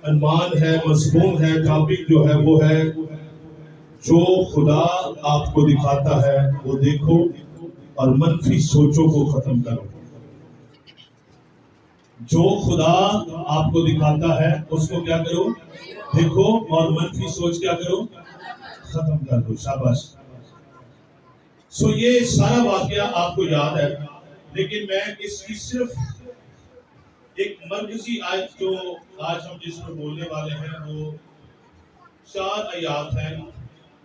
अनुमान है, मज़मून है, टॉपिक जो है वो है जो खुदा आपको दिखाता है वो देखो और मनफी सोचों को खत्म करो। जो खुदा आपको दिखाता है उसको क्या करो, देखो और मनफी सोच क्या करो, खत्म कर दो। शाबाश। सो ये सारा वाकया आपको याद है, लेकिन मैं इसकी सिर्फ एक मरकजी आयत जो आज हम जिस पर बोलने वाले हैं वो 4 आयात हैं,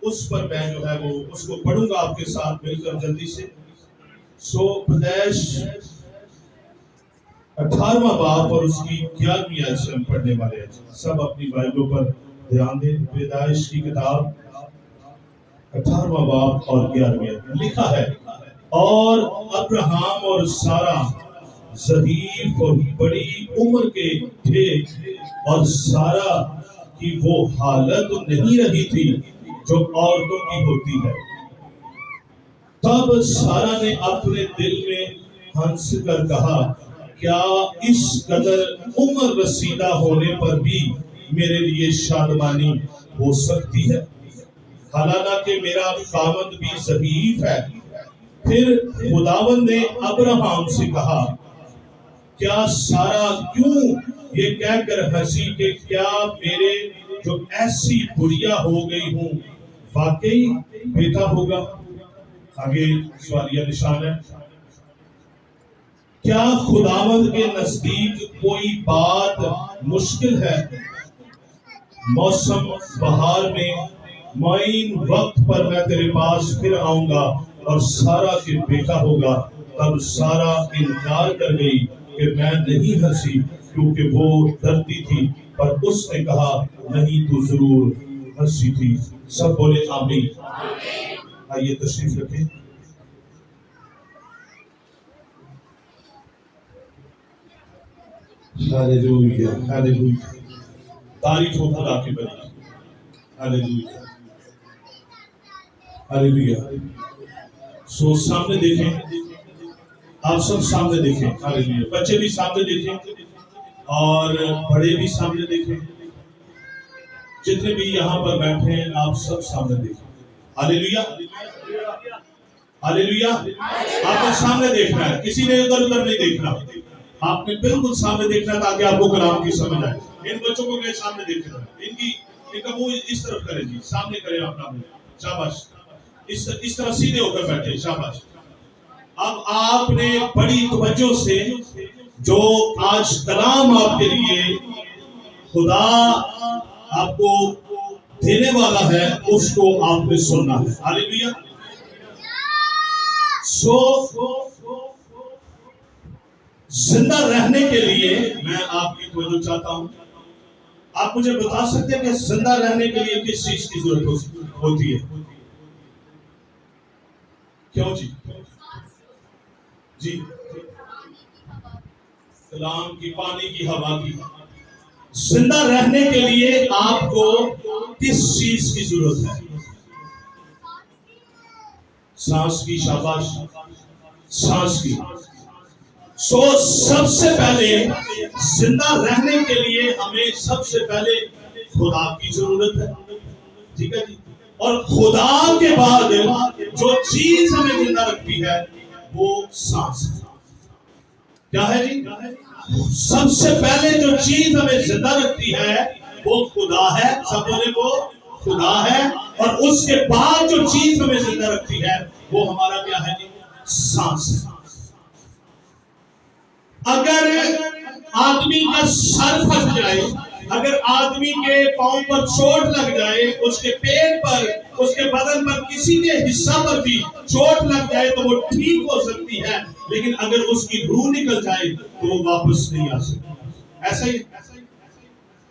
उस पर मैं जो है वो उसको पढ़ूंगा आपके साथ मिलकर जल्दी से। सो पैदाइश 18वां बाब और उसकी 11वीं आयत से हम पढ़ने वाले हैं। सब अपनी बाइबलों पर ध्यान दें। पैदाइश की किताब 18वां बाब और 11वीं आयत में लिखा है, और अब्राहम और सारा ज़रीफ और बड़ी उम्र के थे और सारा की वो हालत नहीं रही थी जो औरतों की होती है। तब सारा ने अपने दिल में हंस कर कहा, क्या इस कदर उम्र रसीदा होने पर भी मेरे लिए शादमानी हो सकती है, हालांकि मेरा खामद भी ज़ईफ है। फिर खुदावंद ने अब्राहम से कहा, क्या सारा क्यों ये कहकर हंसी कि क्या मेरे जो ऐसी बुढ़िया हो गई हूँ वाकई बेटा होगा। आगे सवालिया निशान है। क्या खुदावंद के नजदीक कोई बात मुश्किल है। मौसम बहार में मुईन वक्त पर मैं तेरे पास फिर आऊंगा और सारा के बेटा होगा। तब सारा इनकार कर गई कि मैं नहीं हंसी, क्योंकि वो डरती थी, पर उसने कहा, नहीं तू जरूर हंसी थी। सब बोले आमीन। आइए तशरीफ रखें। Hallelujah, hallelujah. तारीफ हो खुदा की बनी। Hallelujah, hallelujah. सो सामने देखें, आप सब सामने देखें। हालेलुया। बच्चे भी सामने देखें और बड़े भी सामने देखें। जितने भी यहाँ पर बैठे हैं आप सब सामने देखें। Hallelujah, hallelujah. आपको सामने देखना है, किसी ने इधर उधर नहीं देखना। आपने बिल्कुल सामने देखना ताकि आपको कलाम की समझ आए। इन बच्चों को मेरे सामने देखना है। इनका मुंह इस तरफ करें जी, सामने करें अपना मुंह। शाबाश। इस तरह सीधे होकर बैठे। शाबाश। अब आपने बड़ी तवज्जो से जो आज कलाम आपके लिए खुदा आपको देने वाला है उसको आपने सुनना है। हालेलुया। सो जिंदा रहने के लिए मैं आपकी तवज्जो चाहता हूं। आप मुझे बता सकते हैं कि जिंदा रहने के लिए किस चीज की जरूरत होती है? क्यों जी? जी, कलाम की, पानी की, हवा की। जिंदा रहने के लिए आपको किस चीज की जरूरत है? सांस की। शाबाश, सांस की। सो सबसे पहले जिंदा रहने के लिए हमें सबसे पहले खुदा की जरूरत है। ठीक है जी। और खुदा के बाद जो चीज हमें जिंदा रखती है वो सांस है। क्या है जी? सबसे पहले जो चीज हमें जिंदा रखती है वो खुदा है। सब बोले वो खुदा है। और उसके बाद जो चीज हमें जिंदा रखती है वो हमारा क्या है जी? सांस है। अगर आदमी का सर फट जाए, अगर आदमी के पांव पर चोट लग जाए, उसके पेट पर, उसके बदन पर, किसी के हिस्सा पर भी चोट लग जाए तो वो ठीक हो सकती है, लेकिन अगर उसकी रूह निकल जाए तो वो वापस नहीं आ सकती। ऐसा ही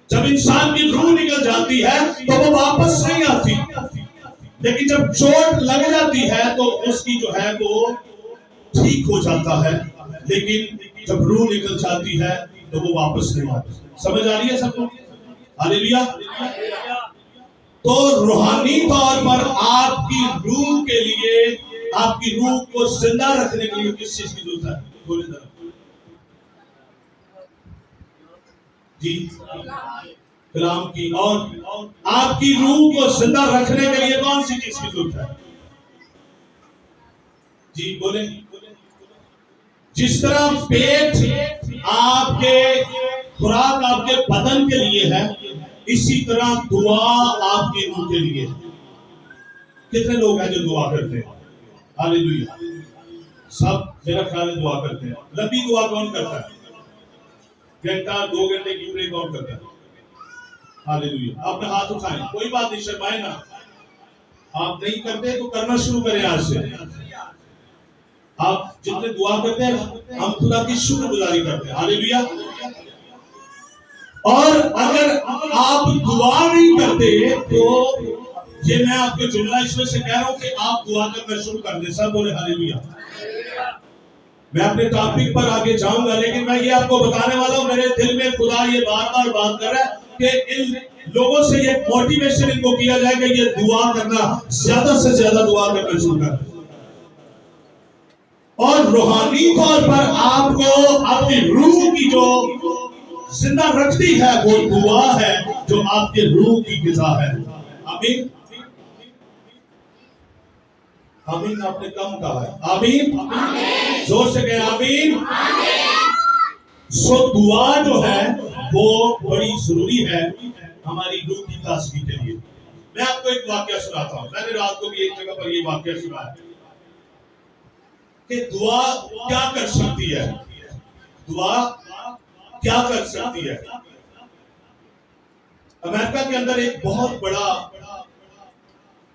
जब इंसान की रूह निकल जाती है तो वो वापस नहीं आती, लेकिन जब चोट लग जाती है तो उसकी जो है वो ठीक हो जाता है, लेकिन जब रूह निकल जाती है तो वो वापस नहीं आती। समझ आ रही है सबको? हालेलुया। तो रूहानी तौर पर आपकी रूह के लिए, आपकी रूह को जिंदा रखने के लिए किस चीज की जरूरत है? बोले जरा जी। कलाम की, और आपकी रूह को जिंदा रखने के लिए कौन सी चीज की जरूरत है? जी बोले। जिस तरह पेट आपके खुराक आपके बदन के लिए है, इसी तरह दुआ आपकी रूह के लिए है। कितने लोग हैं जो दुआ करते हैं? हालेलुया। सब मेरा ख्याल है दुआ करते हैं। लंबी दुआ कौन करता है? घंटा 2 घंटे की प्रे कौन करता है? हालेलुया। आपने हाथ उठाए, कोई बात नहीं, शर्माए ना। आप नहीं करते तो करना शुरू करें आज से। आप जितने दुआ करते हैं हम खुदा की शुक्रगुजारी करते हैं। हालेलुया। और अगर आप दुआ नहीं करते तो ये मैं आपको जुमला इसमें से कह रहा हूं कि आप दुआ करना शुरू कर दें। सब बोले हालेलुया। मैं अपने टॉपिक पर आगे जाऊंगा, लेकिन मैं ये आपको बताने वाला हूं, मेरे दिल में खुदा ये बार बार बात कर रहा है कि इन लोगों से ये मोटिवेशन इनको किया जाए कि ये दुआ करना, ज्यादा से ज्यादा दुआ करना शुरू कर। और रूहानी तौर पर आपको अपनी रूह की जो जिंदा रखती है वो दुआ है, जो आपके रूह की ग़िज़ा है। आमीन। आमीन। आपने कम कहा है। आमीन। जोर से कहें आमीन। सो दुआ जो है वो बड़ी जरूरी है हमारी रूह की ताजगी के लिए। मैं आपको एक वाकया सुनाता हूं। मैंने रात को भी एक जगह पर ये वाकया सुना है कि दुआ क्या कर सकती है। दुआ क्या कर सकती है। अमेरिका के अंदर एक बहुत बड़ा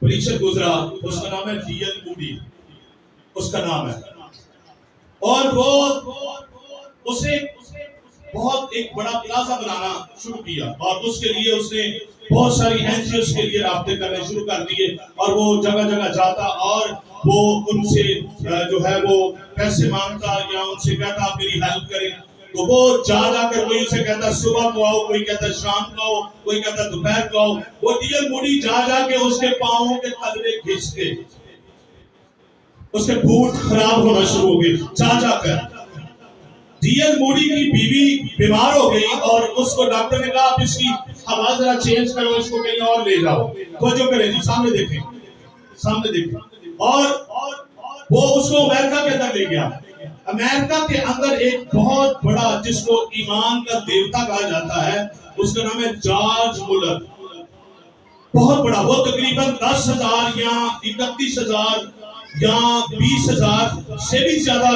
प्रीचर गुजरा, उसका नाम है डीएल मूडी, उसका नाम है। और वो उसे बहुत एक बड़ा प्लाजा बनाना शुरू किया, और उसके लिए उसने बहुत सारी एनजीओ के लिए राब्ते करने शुरू कर दिए, और वो जगह जगह जाता और वो उनसे जो है वो पैसे मांगता या उनसे कहता आप मेरी हेल्प करें। तो वो जा जाकर कोई उसे कहता सुबह को आओ, कोई कहता शाम को आओ, कोई कहता दोपहर को आओ। वो डीएल मूडी जा जाके उसके पांवों के तलवे घिसते, उसके बूट खराब होना शुरू हो गए। जा जाकर डीएल मूडी की बीवी बीमार हो गई, और उसको डॉक्टर ने कहा आप इसकी हवा जरा चेंज करो, इसको कहीं और ले जाओ। तो जो करें जी, सामने देखें, सामने देखें। और वो उसको अमेरिका के अंदर ले गया। अमेरिका के अंदर एक बहुत बड़ा, जिसको ईमान का देवता कहा जाता है, उसका नाम है जॉर्ज मुलर। बहुत बड़ा, वो तकरीबन 10,000 या 31,000 या 20,000 से भी ज्यादा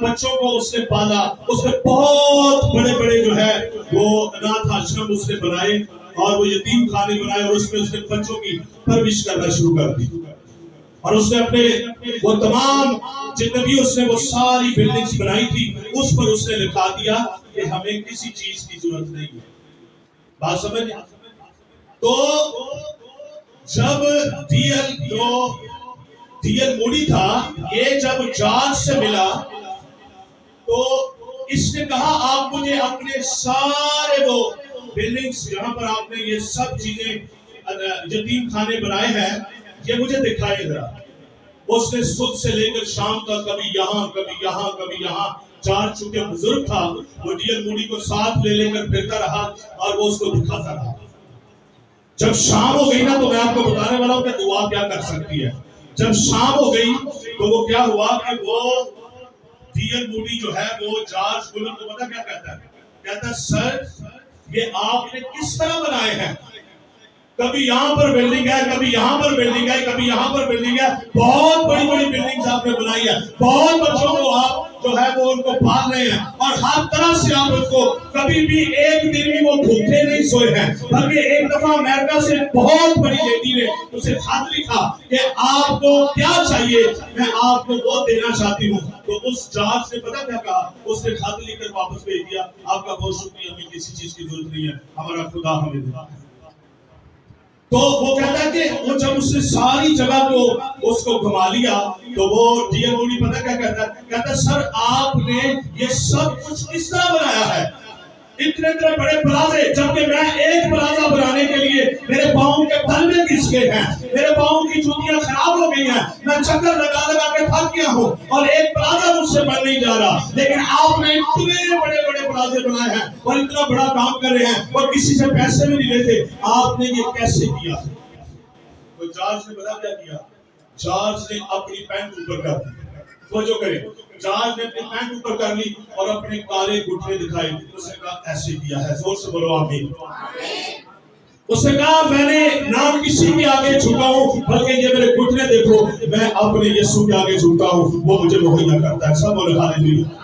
बच्चों को उसने पाला। उसने बहुत बड़े बड़े जो है वो अनाथ आश्रम उसने बनाए, और वो यतीम खाने बनाए, और उसमें उसने बच्चों की परवरिश करना शुरू कर दी। और उसने अपने वो तमाम जितने भी उसने वो सारी बिल्डिंग्स बनाई थी, उस पर उसने लिखा दिया कि हमें किसी चीज की जरूरत नहीं है। बात समझ? तो जब डीएल मूडी था, ये जब जॉर्ज से मिला तो इसने कहा आप मुझे अपने सारे वो बिल्डिंग्स जहां पर आपने ये सब चीजें यतीम खाने बनाए हैं, ये मुझे दिखाए जरा। उसने सुबह से लेकर शाम तक कभी यहाँ कभी यहाँ कभी यहाँ, जॉर्ज चूंकि बुजुर्ग था, वो डीएल मूडी को साथ ले लेकर फिरता रहा और वो उसको दिखाता रहा। जब शाम हो गई ना, तो मैं आपको बताने वाला हूँ कि दुआ क्या कर सकती है। जब शाम हो गई तो वो क्या हुआ कि वो डीएल मूडी जो है वो जॉर्ज मुलर को पता क्या कहता है? कहता है सर ये आपने किस तरह बनाए हैं, कभी यहाँ पर बिल्डिंग है, कभी यहाँ पर बिल्डिंग है, कभी यहाँ पर बिल्डिंग है, बहुत बड़ी बड़ी बिल्डिंग्स आपने बनाई है, बहुत बच्चों को आप जो है वो उनको पाल रहे हैं, और हर तरह से आप उनको, कभी भी एक दिन भी वो भूखे नहीं सोए हैं। बल्कि एक दफा अमेरिका से बहुत बड़ी लेडी ने उसे खत लिखा कि आपको क्या चाहिए, मैं आपको वो देना चाहती हूँ। तो उस जॉर्ज ने पता क्या कहा? उसने खत लिखकर वापस भेज दिया, आपका बहुत शुक्रिया, हमें किसी चीज की जरूरत नहीं है, हमारा खुदा हमें देता है। तो वो कहता है कि वो जब उसने सारी जगह को उसको घुमा लिया, तो वो डीएल मूडी पता क्या कहता है? कहता सर आपने ये सब कुछ किस तरह बनाया है, इतने इतने बड़े प्लाजे, जबकि मैं एक प्लाजा बनाने के लिए मेरे पाँव के तलवे किसके हैं, मेरे पाँव की जूतियां खराब हो गई हैं, मैं चक्कर लगा लगा के थक गया हूँ और एक प्लाजा मुझसे बन नहीं जा रहा, लेकिन आपने इतने बड़े बड़े प्लाजे बनाए हैं और इतना बड़ा काम कर रहे हैं और किसी से पैसे भी नहीं लेते, आपने ये कैसे किया? तो जॉर्ज ने पता क्या किया? जॉर्ज ने अपनी पैंट ऊपर कर दी। तो जो करे, जॉर्ज ने अपनी पैंट ऊपर कर ली और अपने काले घुटने दिखाए। उसने कहा ऐसे किया है, जोर से बोलो आमीन। उसने कहा मैंने ना किसी के आगे झुका हूं, बल्कि ये मेरे घुटने देखो, मैं अपने यीशु के आगे झुकता हूं, वो मुझे मुहैया करता है। सब बोले हालेलुया।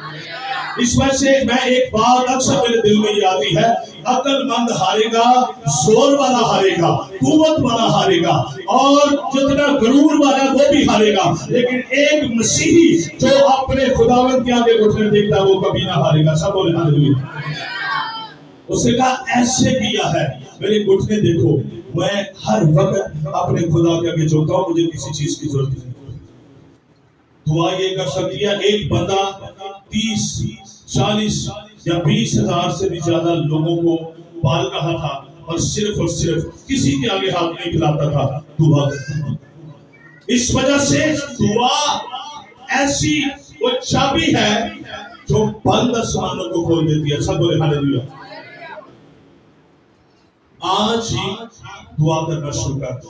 इस वजह से मैं एक बात अक्सर मेरे दिल में ये आती है, अक्लमंद हारेगा, जोर वाला हारेगा, कुव्वत वाला हारेगा और जितना गरूर वाला वो भी हारेगा, लेकिन एक मसीही जो अपने खुदावंद के आगे घुटने देखता है वो कभी ना हारेगा। सब बोले हालेलुया। उसने कहा ऐसे किया है, मेरे घुटने देखो, मैं हर वक्त अपने खुदा के आगे झुकता हूं, मुझे किसी चीज की जरूरत नहीं। दुआ ये कर सकती है, एक बंदा 30, 40 या 20 हजार से भी ज्यादा लोगों को पाल रहा था और सिर्फ किसी के आगे हाथ नहीं फैलाता था, दुआ करता था। इस वजह से दुआ ऐसी वो चाबी है जो बंद आसमानों को खोल देती है। सब बोले हालेलुया। आज ही दुआ करना शुरू कर दो,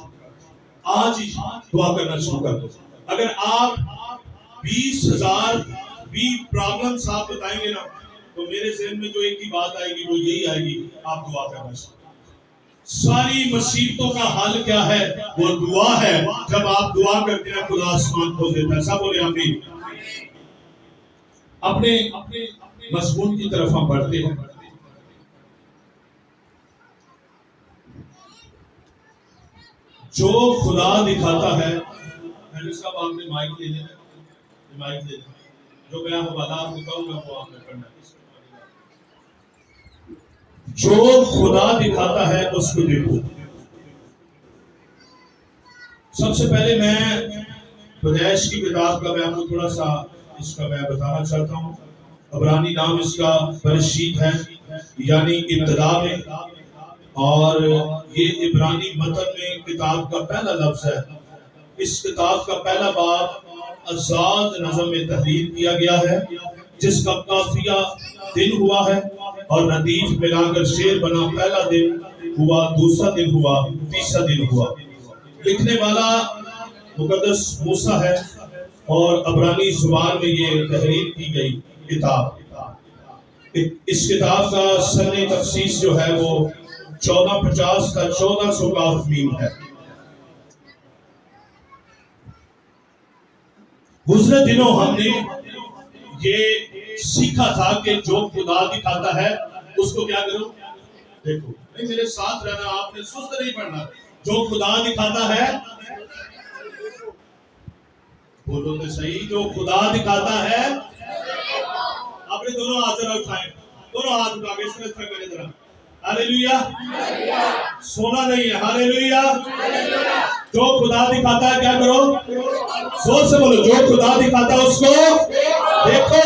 आज ही दुआ करना शुरू कर दो। अगर आप 20,000 भी प्रॉब्लम्स आप बताएंगे ना, तो मेरे ज़हन में जो एक ही बात आएगी वो यही आएगी, आप दुआ करना शुरू। सारी मुसीबतों का हल क्या है? वो दुआ है। जब आप दुआ करते हैं खुदा आसमान खोल देता है। सब बोले आमीन। अपने मज़मून की तरफ हम बढ़ते हैं। जो खुदा दिखाता है, साहब आपने माइक ले लेना, माइक ले लेना, जो मैं हवालात बताऊंगा वो आपने पढ़ना है। जो खुदा दिखाता है उसको देखो। सबसे पहले मैं पैदाइश की किताब का मैं आपको थोड़ा सा इसका मैं बताना चाहता हूँ। अबरानी नाम इसका बरशीत है, यानी इब्तिदा में, और ये इब्रानी मतन में किताब का पहला लफ्ज है। इस किताब का पहला बाब आजाद नज़म में तहरीर किया गया है, जिसका काफिया दिन हुआ है और रदीफ मिलाकर शेर बना। पहला दिन हुआ, दूसरा दिन हुआ, तीसरा दिन हुआ। लिखने वाला मुकद्दस मूसा है और अबरानी जुबान में ये तहरीर की गई किताब। इस किताब का सने तफसीस जो है वो 1450 का 1400 का मीम है। गुज़रे दिनों हमने ये सीखा था कि जो खुदा दिखाता है उसको क्या करो, देखो। नहीं, मेरे साथ रहना, आपने सुस्त नहीं पढ़ना। जो खुदा दिखाता है, बोलो तो सही, जो खुदा दिखाता है, आपने दोनों हाथ जरा उठाए, दोनों हाथ उठा के इस तरह करें जरा। हालेलुया। सोना नहीं है। हालेलुया। जो खुदा दिखाता है क्या करो, जोर से बोलो, जो खुदा दिखाता है उसको देखो।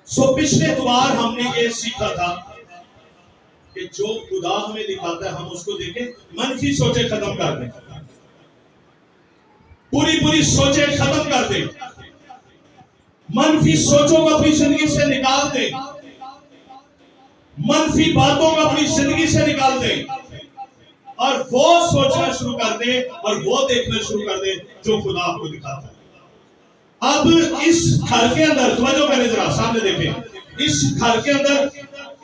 सो पिछले द्वार हमने ये सीखा था कि जो खुदा हमें दिखाता है हम उसको देखें, मनफी सोचे खत्म कर दें, पूरी सोचे खत्म कर दें, मनफी सोचों को अपनी जिंदगी से निकाल दे, मनफी बातों को अपनी जिंदगी से निकाल दे और वो सोचना शुरू कर दे और वो देखना शुरू कर दे जो खुदा आपको दिखाता है। अब इस घर के अंदर, तवज्जो करें जरा, सामने देखें। इस घर के अंदर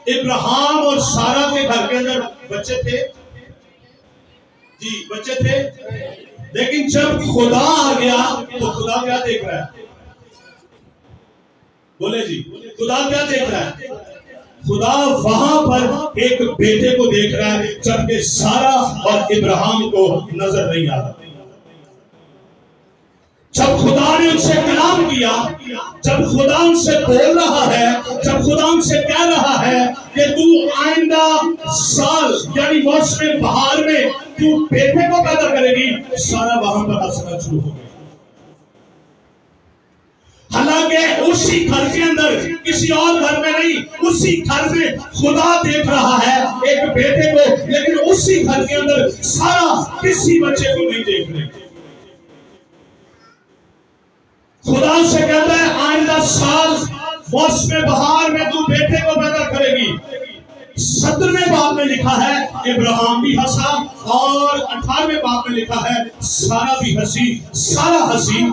इब्राहिम और सारा के घर के अंदर बच्चे थे जी, बच्चे थे। लेकिन जब खुदा आ गया तो खुदा क्या देख रहा है? बोले जी, खुदा क्या देख रहा है? खुदा वहां पर एक बेटे को देख रहा है, जबकि सारा और इब्राहिम को नजर नहीं आ रहा। जब खुदा ने उनसे कलाम किया, जब खुदा उनसे बोल रहा है, जब खुदा उनसे कह रहा है कि तू आइंदा साल यानी मौसम बहार में तू बेटे को पैदा करेगी, सारा वहां पर हंसना शुरू हो गया। हालांकि उसी घर के अंदर, किसी और घर में नहीं, उसी घर में खुदा देख रहा है एक बेटे को, लेकिन उसी घर के अंदर सारा किसी बच्चे को नहीं देख रही। खुदा से कहता है आइंदा साल मौसम बहार में तू बेटे को पैदा करेगी। 17वें बाब में लिखा है इब्राहिम भी हंसा, और 18वें बाब में लिखा है सारा भी हंसी। सारा हंसी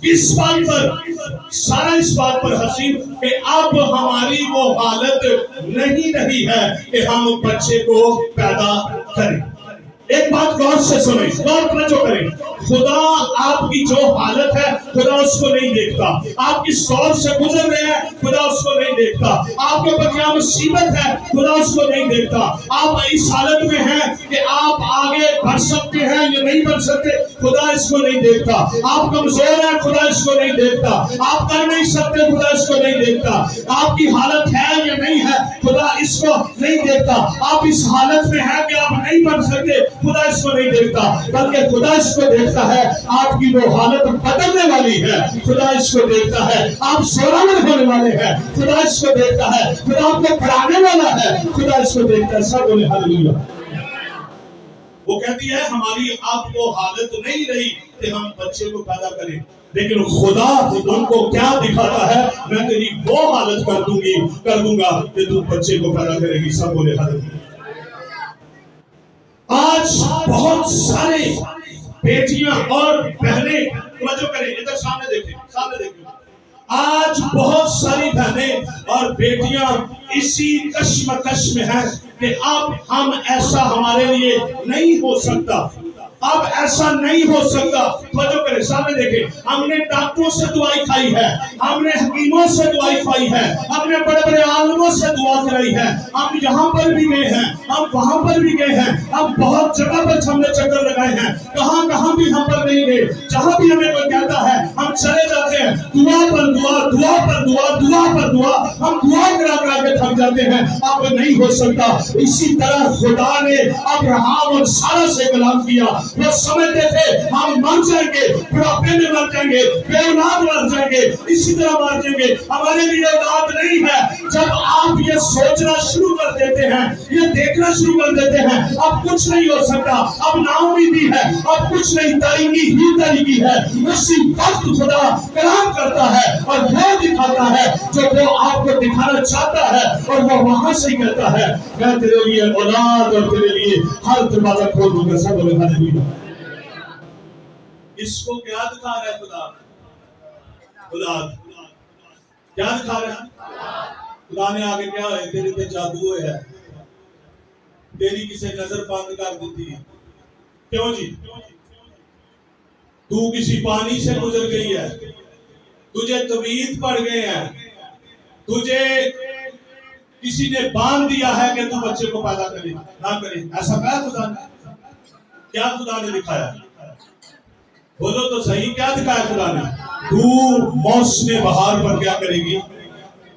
इस बात पर, सारा इस बात पर हंसी कि अब हमारी वो हालत नहीं रही है कि हम बच्चे को पैदा करें। एक बात गौर से सुने, गौर तवज्जो करें। खुदा आपकी जो हालत है खुदा उसको नहीं देखता। आप किस दौर से गुजर रहे हैं खुदा उसको नहीं देखता। आपके ऊपर क्या मुसीबत है खुदा उसको नहीं देखता। आप इस हालत में हैं कि आप आगे बढ़ सकते हैं या नहीं बढ़ सकते, खुदा इसको नहीं देखता। आप कमजोर हैं खुदा इसको नहीं देखता। आप कर नहीं सकते खुदा इसको नहीं देखता। आपकी हालत है या नहीं है खुदा इसको नहीं देखता। आप इस हालत में हैं कि आप नहीं बढ़ सकते, खुदा इसको नहीं देखता, बल्कि खुदा इसको देखता है आपकी वो हालत बदलने वाली है, खुदा इसको देखता है आप सोनावर होने वाले हैं, खुदा इसको देखता है, खुदा आपको बढ़ाने वाला है, खुदा इसको देखता है। सब बोले हालेलुया। वो कहती है हमारी आपको हालत नहीं रही कि हम बच्चे को पैदा करें, लेकिन खुदा उनको क्या दिखाता है, मैं तेरी वो हालत कर दूंगा कि तू बच्चे को पैदा करेगी। सब बोले हालेलुया। आज बहुत सारे बेटियां और बहनें, तवज्जो करें, इधर सामने देखें, सामने देखें। आज बहुत सारी बहनें और बेटियां इसी कश्मकश में हैं कि अब हम ऐसा हमारे लिए नहीं हो सकता, अब ऐसा नहीं हो सकता। तवज्जो करें, सामने देखें। हमने डॉक्टरों से दवाई खाई है, हमने हकीमों से दवाई खाई है, हमने बड़े बड़े आलमों से दुआ कराई है, हम यहाँ पर भी गए हैं, हम वहां पर भी गए हैं, हम बहुत जगह पर हमने चक्कर लगाए हैं, कहां भी हम पर नहीं गए। जहां भी हमें कोई कहता है हम चले जाते हैं, दुआ पर दुआ, दुआ पर दुआ, दुआ पर दुआ, हम दुआ करा करा के थक जाते हैं। अब नहीं हो सकता। इसी तरह खुदा ने अब्राहम और सारा से कलाम किया। वो समझते थे हम मर जाएंगे, बुढ़ापे में मर जाएंगे, बेऔलाद मर जाएंगे, इसी तरह मर जाएंगे, हमारे लिए औलाद नहीं है। जब आप ये सोचना शुरू कर देते हैं, ये देखना शुरू कर देते हैं अब कुछ नहीं हो सकता, अब नाउमीदी है, अब कुछ नहीं, तरीकी ही तरीकी है, उसी वक्त खुदा कलाम करता है और वो दिखाता है जो वो आपको दिखाना चाहता है, और वो वहां से ही कहता है मैं तेरे लिए औलाद और तेरे लिए हर दरवाजा खोल दूंगा। सब बोले हालेलुया। इसको क्या दिखा रहा है खुदा? खुदा क्या दिखा रहा है? खुदा ने आगे क्या है, तेरे पे जादू है, तेरी किसी नजर बंद कर दी थी। क्यों जी? तू किसी पानी से गुजर गई है, तुझे तवीत पड़ गए हैं, तुझे किसी ने बांध दिया है कि तू बच्चे को पैदा करे ना करे। ऐसा कहा खुदा ने? क्या खुदा ने दिखाया? बोलो तो सही, क्या दिखाया खुदा ने? तू मौसम बहार पर क्या करेगी?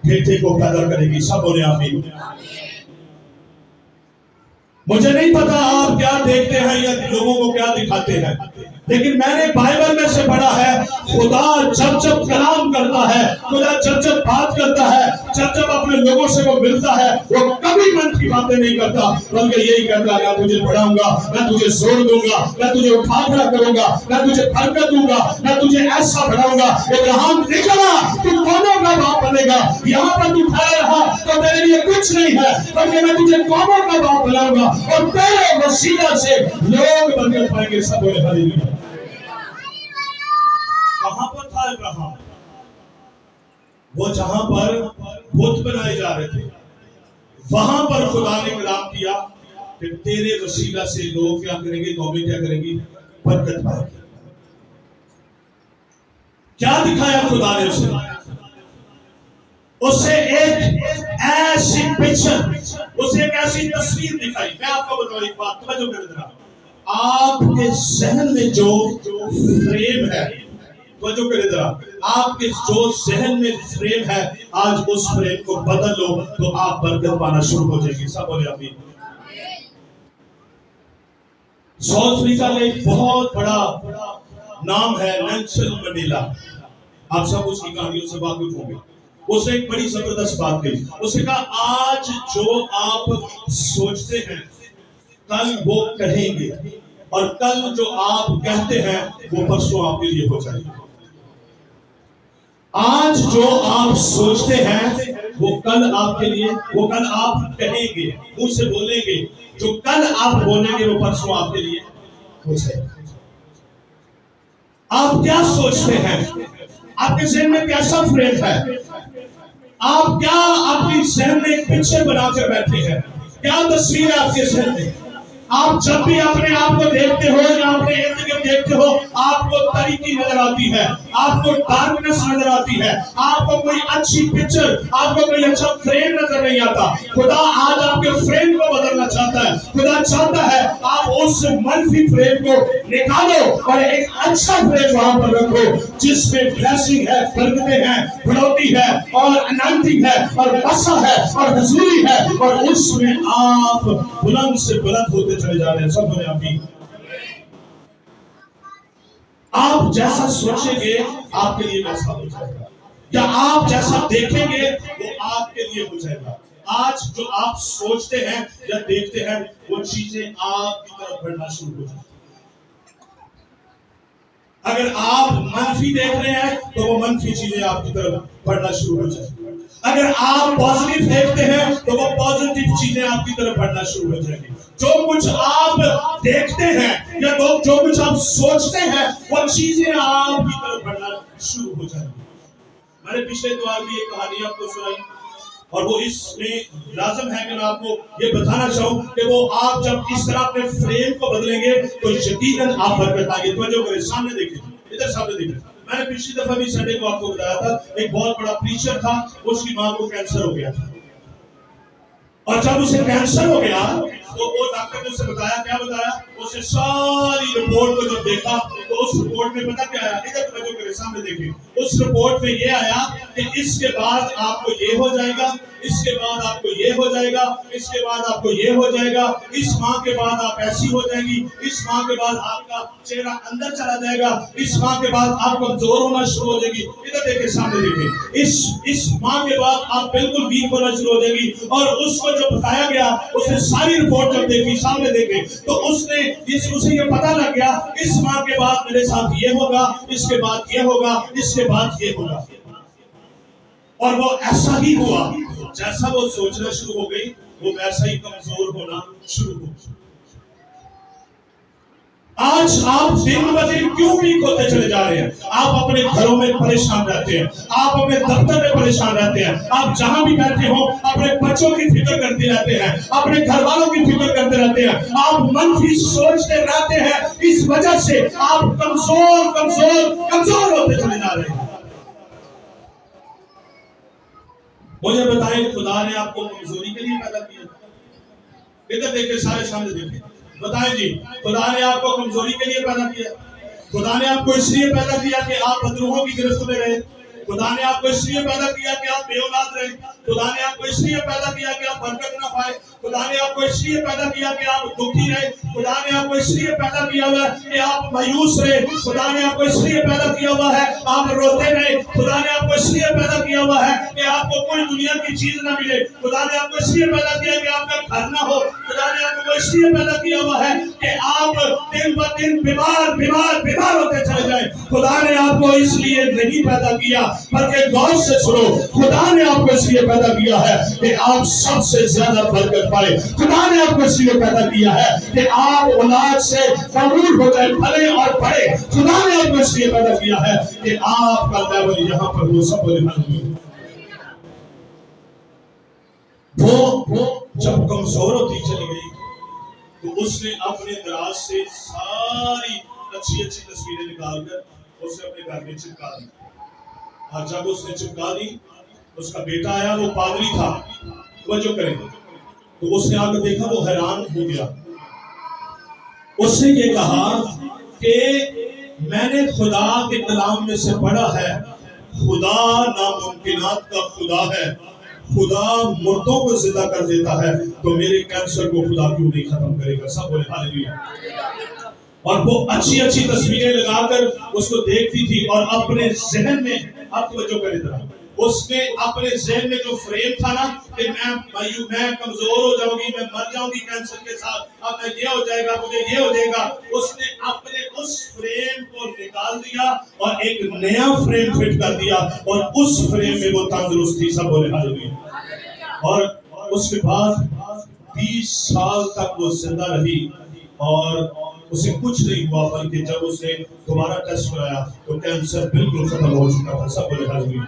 बेटे को पैदा करेगी। सब बोले आमीन। मुझे नहीं पता आप क्या देखते हैं या लोगों को क्या दिखाते हैं, लेकिन मैंने बाइबल में से पढ़ा है खुदा जब जब कलाम करता है, खुदा जब जब बात करता है, जब जब अपने लोगों से वो मिलता है, वो कभी मन की बातें नहीं करता, बल्कि यही कहता है मैं तुझे बढ़ाऊंगा, मैं तुझे जोड़ दूंगा, मैं तुझे उठा खड़ा करूंगा, मैं तुझे बरकत दूंगा, मैं तुझे ऐसा बढ़ाऊंगा। इब्राहिम निकला, तू कौमों का बाप बनेगा। यहाँ पर तू खड़ा रहा तो तेरे लिए कुछ नहीं है, बल्कि मैं तुझे कौमों का बाप बनाऊंगा और तेरे वसीला से लोग बरकत पाएंगे। सब बोले हालेलुया। कहां पर था इब्राहिम? वो जहां पर बुत बनाए जा रहे थे, वहां पर खुदा ने कलाम किया कि तेरे वसीला से लोग क्या करेंगे, कौमें क्या करेंगी, बरकत पाएंगे। क्या दिखाया खुदा ने उसे एक ऐसी पिक्चर, उसे एक ऐसी तस्वीर दिखाई। मैं आपको बताऊं एक बात, तवज्जो करें जरा। आपके जहन में जो फ्रेम है, तवज्जो करें जरा, आपके जो जहन में फ्रेम है, आज उस फ्रेम को बदल लो तो आप बरकत पाना शुरू हो जाएगी। सब बोले आमीन। साउथ अफ्रीका में एक बहुत बड़ा नाम है नेल्सन मंडेला। आप सब उसकी कहानियों से वाकिफ होंगे। उसने एक बड़ी जबरदस्त बात कही। उसने कहा आज जो आप सोचते हैं कल वो कहेंगे, और कल जो आप कहते हैं वो परसों आपके लिए हो जाएगा। आज जो आप सोचते हैं वो कल आपके लिए, वो कल आप कहेंगे, मुंह से बोलेंगे, जो कल आप बोलेंगे वो परसों आपके लिए हो जाएगा। आप क्या सोचते हैं? आपके जहन में कैसा फ्रेम है? आप क्या अपनी जहन में एक पिक्चर बनाकर बैठे हैं? क्या तस्वीर है आपके जहन में? आप जब भी अपने आप को देखते हो या अपने इर्द गिर्द देखते हो, आपको तारीकी नजर आती है, आपको डार्कनेस नजर आती है, आपको कोई अच्छी पिक्चर, आपको कोई अच्छा फ्रेम नजर नहीं आता। खुदा आज आपके फ्रेम को बदलना चाहता है। खुदा चाहता है आप उस मनफी फ्रेम को निकालो और एक अच्छा फ्रेम वहां पर रखो, जिसमें ब्लेसिंग है, बरकतें हैं, बढ़ोतरी है और अनंतिंग है और बसा है और हुजूरी है, और उसमें आप बुलंद से बुलंद होते चले जा रहे हैं। सब बोले आमीन। आप जैसा सोचेंगे आपके लिए वैसा हो जाएगा, या आप जैसा देखेंगे वो आपके लिए हो जाएगा। आज जो आप सोचते हैं या देखते हैं वो चीजें आपकी तरफ बढ़ना शुरू हो जाएगी। अगर आप मनफी देख रहे हैं तो वो मनफी चीजें आपकी तरफ बढ़ना शुरू हो जाएगी। अगर आप पॉजिटिव देखते हैं तो वो पॉजिटिव चीजें आपकी तरफ बढ़ना शुरू हो जाएगी। जो कुछ आप देखते हैं या जो कुछ आप सोचते हैं वो चीजें आपकी तरफ बढ़ना शुरू हो जाएगी। मैंने पिछले द्वार की एक कहानी आपको सुनाई, और वो इसमें लाजम है कि मैं आपको ये बताना चाहूं कि वो आप जब इस तरह अपने फ्रेम को बदलेंगे तो यकीनन आप बरकत आएगी। तो जो मेरे सामने देखें, इधर सामने देखें। मैंने पिछली दफा भी संडे को आपको बताया था, एक बहुत बड़ा प्रीचर था, उसकी मां को कैंसर हो गया था, और जब उसे कैंसर हो गया तो वो डॉक्टर ने उसे बताया, क्या बताया? उसे सारी रिपोर्ट को जब देखा तो उस रिपोर्ट में पता क्या आया? इधर तो मेरे सामने देखें। उस रिपोर्ट में ये आया कि इसके बाद आपको ये हो जाएगा, इसके बाद आपको ये हो जाएगा, इसके बाद आपको ये हो जाएगा, इस माह के बाद आप ऐसी हो जाएगी, इस माह के बाद आपका चेहरा अंदर चला जाएगा, इस माह के बाद आप कमजोर होना शुरू हो जाएगी। इधर देखें, सामने देखें। इस माह के बाद आप बिल्कुल वीक होना शुरू हो जाएगी। और उसको जो बताया गया, उसने सारी रिपोर्ट जब देखी, सामने देखे, तो उसे ये पता लग गया इस माह के बाद मेरे साथ ये होगा, इसके बाद ये होगा, इसके बाद ये होगा। और वो ऐसा ही हुआ, जैसा वो सोचना शुरू हो गई वो वैसा ही कमजोर होना शुरू हो गया। आज आप दिन ब दिन क्यों वीक होते चले जा रहे हैं? आप अपने घरों में परेशान रहते हैं, आप अपने दफ्तर में परेशान रहते हैं, आप जहां भी बैठे हो अपने बच्चों की फिक्र करते रहते हैं, अपने घर वालों की फिक्र करते रहते हैं, आप मनफी सोचते रहते हैं। इस वजह से आप कमजोर कमजोर कमजोर होते चले जा रहे हैं। मुझे बताएं, खुदा ने आपको कमजोरी के लिए पैदा किया? इधर देखे, सारे सामने देखे, बताएं जी, खुदा ने आपको कमजोरी के लिए पैदा किया? खुदा ने आपको इसलिए पैदा किया कि आप बदरूहों की गिरफ्त में रहे? खुदा ने आपको इसलिए पैदा किया कि आप बेऔलाद रहे? खुदा ने आपको इसलिए पैदा किया कि आप बरकत ना पाए? खुदा ने आपको इसलिए पैदा किया कि आप दुखी रहे? खुदा ने आपको इसलिए पैदा किया हुआ है कि आप मायूस रहे? खुदा ने आपको इसलिए पैदा किया हुआ है आप रोते रहे? खुदा ने आपको इसलिए पैदा किया हुआ है कि आपको कोई दुनिया की चीज ना मिले? खुदा ने आपको इसलिए पैदा किया कि आपका घर ना हो? खुदा ने आपको इसलिए पैदा किया हुआ है कि आप दिन ब दिन बीमार बीमार बीमार होते चले जाए? खुदा ने आपको इसलिए नहीं पैदा किया, बल्कि गौर से सुनो, खुदा ने आपको इसलिए पैदा किया है कि आप सबसे ज्यादा बरकत पाए। खुदा ने आपको इसलिए पैदा किया है कि आप औलाद से कबूल हो जाए, फले और बढ़े। खुदा ने आपको इसलिए पैदा किया है कि आपका लेवल यहाँ पर हो। सब वो जब कमजोर होती चली गई तो उसने अपने दराज से सारी अच्छी अच्छी तस्वीरें निकालकर उसने अपने घर में चिपका दी। और जब उसने चिपका दी, उसका बेटा आया, वो पादरी था, वजह करें, तो उसने आकर देखा, वो हैरान हो गया। उसने ये कहा कि मैंने खुदा के कलाम में से पढ़ा है, खुदा नामुमकिनात का खुदा है, खुदा मुर्दों को जिंदा कर देता है, तो मेरे कैंसर को खुदा क्यों नहीं खत्म करेगा? सब बोले हालेलुया। और वो अच्छी अच्छी तस्वीरें लगाकर उसको देखती थी और अपने जहन में, अब तवज्जो करें जरा, उसने अपने जहन में जो फ्रेम था ना कि मैं कमजोर हो जाऊंगी, मैं मर जाऊंगी कैंसर के साथ, अब मैं ये हो जाएगा, मुझे ये हो जाएगा, उसने अपने उस फ्रेम को निकाल दिया और एक नया फ्रेम फिट कर दिया और उस फ्रेम में वो तंदुरुस्ती सब बोले हालेलुया। और उसके बाद 20 साल तक वो जिंदा रही और उसे कुछ नहीं हुआ, बल्कि जब उसे दोबारा टेस्ट कराया तो कैंसर बिल्कुल खत्म हो चुका था। सब बोले हालेलुया।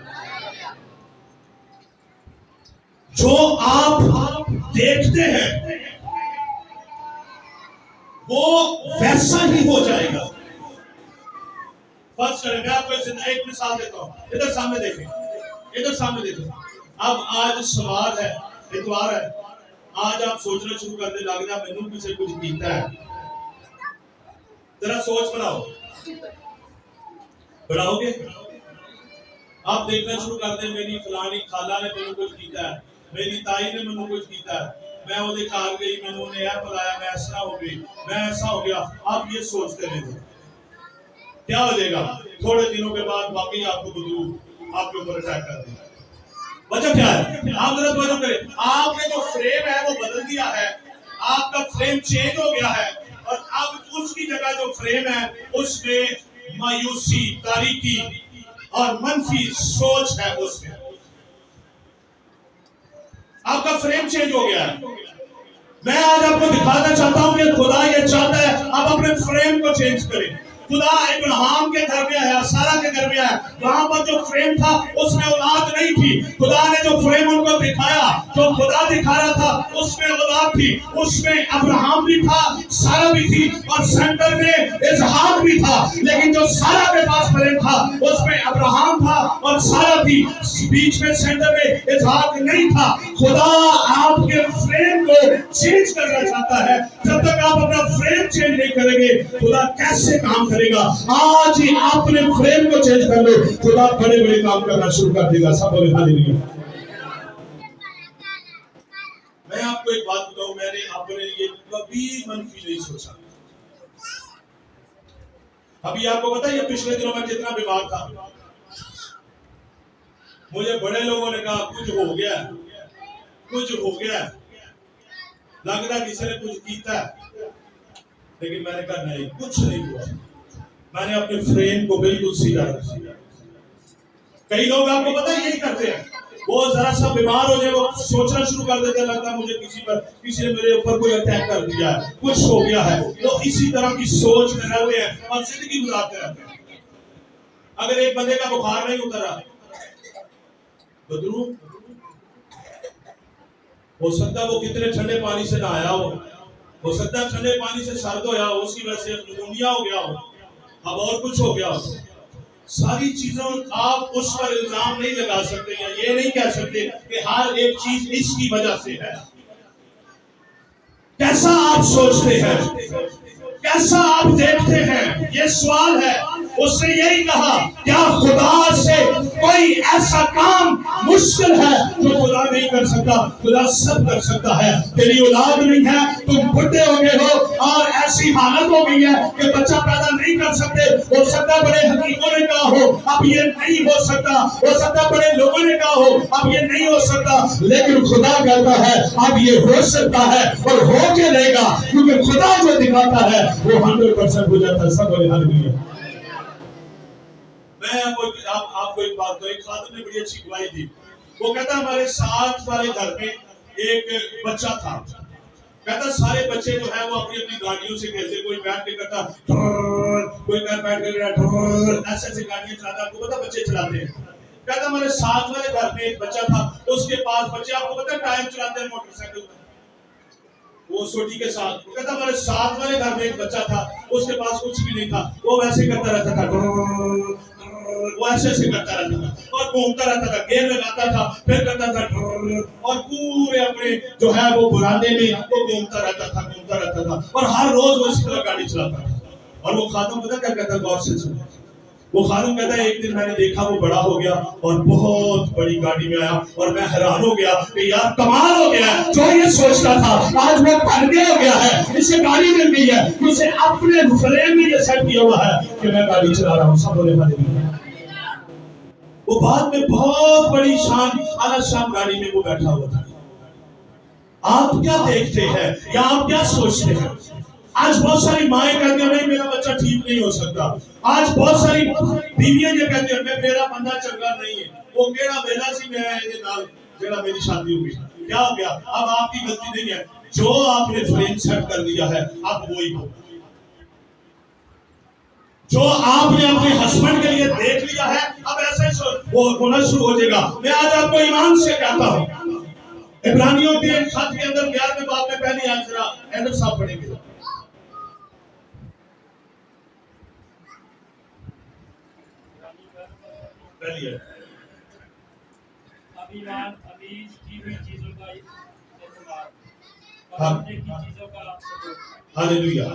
जो आप देखते हैं वो वैसा ही हो जाएगा। फर्स्ट करें, मैं आपको एक मिसाल देता हूं, इधर सामने देखें, इधर सामने देखें। अब आज सवार है, इतवार है, आज आप सोचना शुरू कर दे लग जा मैनू किसी कुछ कीता है। जरा सोच बनाओ, बनाओगे? आप देखना शुरू कर दे मेरी फलानी खाला ने मैनू कुछ कीता है, मेरी ताई ने मैनू कुछ कीता है, मैं वो घर गई, मैनू ने यह बुलाया, मैं ऐसा हो गई, मैं ऐसा हो गया। आप ये सोचते रहे, क्या हो जाएगा? थोड़े दिनों के बाद बाकी आपको बदलू आपके ऊपर अटैक कर देगा। वजह क्या है? आप जरा बदल करें, आपने जो फ्रेम है वो बदल दिया है, आपका फ्रेम चेंज हो गया है और अब उसकी जगह जो फ्रेम है उसमें मायूसी, तारीकी और मनफी सोच है, उसमें आपका फ्रेम चेंज हो गया है। मैं आज आपको दिखाना चाहता हूं कि खुदा ये चाहता है आप अपने फ्रेम को चेंज करें। खुदा इब्राहिम के घर में आया, सारा के घर में आया, वहां पर जो फ्रेम था उसमें औलाद नहीं थी। खुदा ने जो फ्रेम उनको दिखाया, जो खुदा दिखा रहा था उसमें औलाद थी, उसमें अब्राहम भी था, सारा भी थी और सेंटर में इसहाक भी था। लेकिन जो सारा के पास फ्रेम था उसमें अब्राहम था और सारा थी, बीच में सेंटर में इसहाक नहीं था। खुदा आपके फ्रेम को चेंज करना चाहता है। जब तक आप अपना फ्रेम चेंज नहीं करेंगे खुदा कैसे काम करेगा? आज ही अपने फ्रेम को चेंज कर लो, खुदा बड़े बड़े काम करना शुरू कर देगा। सब बोले हालेलुया। मैं आपको एक बात बताऊं, मैंने अपने लिए कभी मनफी नहीं सोचा। अभी आपको पता है पिछले दिनों में कितना बीमार था, मुझे बड़े लोगों ने कहा कुछ हो गया, कुछ हो गया, लगता किसी ने कुछ किया, लेकिन मैंने कहा नहीं, कुछ नहीं हुआ। मैंने अपने फ्रेम को बिल्कुल सीधा रखा। कई लोग आपको पता है यही करते हैं, वो जरा सा बीमार हो जाए वो सोचना शुरू कर देते हैं, लगता मुझे किसी ने मेरे ऊपर कोई अटैक कर दिया है, कुछ हो गया है, तो इसी तरह की सोच में रहते हैं और जिंदगी गुजारते रहते हैं। अगर एक बंदे का बुखार नहीं उतरा, बदरू हो सकता है वो कितने ठंडे पानी से नहाया हो सकता है ठंडे पानी से सर्द होया हो, उसकी वजह से निमोनिया हो गया हो, अब और कुछ हो गया हो। सारी चीजों आप उस पर इल्जाम नहीं लगा सकते या ये नहीं कह सकते कि हर एक चीज इसकी वजह से है। कैसा आप सोचते हैं, कैसा आप देखते हैं, ये सवाल है। उसने यही कहा, क्या खुदा से कोई ऐसा काम मुश्किल है जो खुदा नहीं कर सकता? खुदा सब कर सकता है। तेरी औलाद नहीं है, तुम बुढ़े हो गए हो और ऐसी हालत हो गई है कि बच्चा पैदा नहीं कर सकते, हो सकता बड़े हकीमों ने कहा हो अब ये नहीं हो सकता, हो सकता बड़े लोगों ने कहा हो अब ये नहीं हो सकता, लेकिन खुदा कहता है अब ये हो सकता है और हो के रहेगा, क्योंकि खुदा जो दिखाता है वो 100% हो जाता है। सब बोले हालेलुया। मैं आपको एक बात, तो एक खादिम ने बड़ी अच्छी गवाही दी। वो कहता हमारे साथ वाले घर में एक बच्चा था, कहता सारे बच्चे जो है वो अपनी अपनी गाड़ियों से खेलते, कोई बैठ के करता, कोई घर बैठ के ऐसे ऐसे गाड़ियां चलाता, आपको पता बच्चे चलाते हैं। कहता हमारे साथ वाले घर में एक बच्चा था, उसके पास बच्चे आपको पता टाइम चलाते हैं मोटरसाइकिल में, वो सोटी के साथ। वो कहता हमारे साथ वाले घर में एक बच्चा था, उसके पास कुछ भी नहीं था, वो वैसे करता रहता था, वो ऐसे ऐसे करता रहता था और घूमता रहता था, गेम लगाता था, फिर करता था और पूरे अपने जो है वो बुरादे में वो घूमता रहता था और हर रोज वो इसी तरह गाड़ी चलाता था। और वो खादिम पता क्या कहता, गौर से सुनो, वो खादिम कहता है एक दिन मैंने देखा वो बड़ा हो गया और बहुत बड़ी गाड़ी में आया और मैं हैरान हो गया कि यार कमाल हो गया, जो ये सोचता था, आज वो भाग्य हो गया है, इसे गाड़ी मिल गई है, उसे अपने फ्रेम में ये सेट किया हुआ है कि मैं गाड़ी चला रहा हूँ। सब बोले हालेलुया। वो बाद में बहुत बड़ी शान आलीशान गाड़ी में वो बैठा हुआ था। आप क्या देखते हैं या आप क्या सोचते हैं? आज बहुत सारी माएं कहती हैं नहीं मेरा बच्चा ठीक नहीं हो सकता। आज बहुत सारी बीवियां ये कहती हैं मेरा बंदा चंगा नहीं है, वो केड़ा वेला सी मैं ये नाल जेड़ा मेरी शादी हुई। क्या हो गया? अब आपकी गलती नहीं है, जो आपने फ्रेम सेट कर दिया है अब वही हो। जो आपने अपने हस्बैंड के लिए देख लिया है अब ऐसे वो होना शुरू हो जाएगा। मैं आज आपको ईमान से कहता हूं, इब्रानियों के खत के अंदर 11वें बाब में पहली आयत जरा एडम साहब पढ़ेंगे। पहली है ईमान अमीज की हुई चीजों का एतबार हाँ की चीजों का सबूत। हालेलुया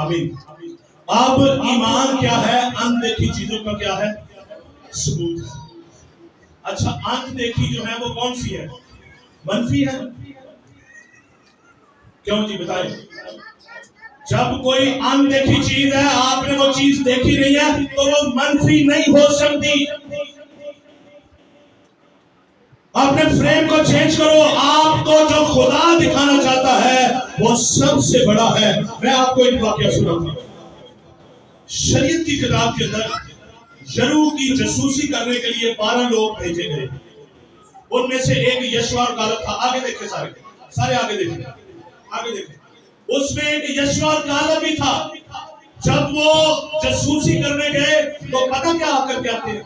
आमीन। अब ईमान क्या है? अनदेखी चीजों का क्या है? सबूत है। अच्छा, अनदेखी जो है वो कौन सी है? मनफी है। क्यों जी बताएं? जब कोई अनदेखी चीज है, आपने वो चीज देखी नहीं है तो वो मनफी नहीं हो सकती। अपने फ्रेम को चेंज करो। आपको जो खुदा दिखाना चाहता है वो सबसे बड़ा है। मैं आपको एक वाकया सुनाऊंगा। शरीयत की किताब के अंदर यरू की जासूसी करने के लिए 12 लोग भेजे गए। उनमें से एक यशवा और कालेब था। आगे देखे, सारे आगे देखे, आगे देखे। उसमें एक यशवा और कालेब भी था। जब वो जासूसी करने गए तो पता क्या आकर कहते हैं?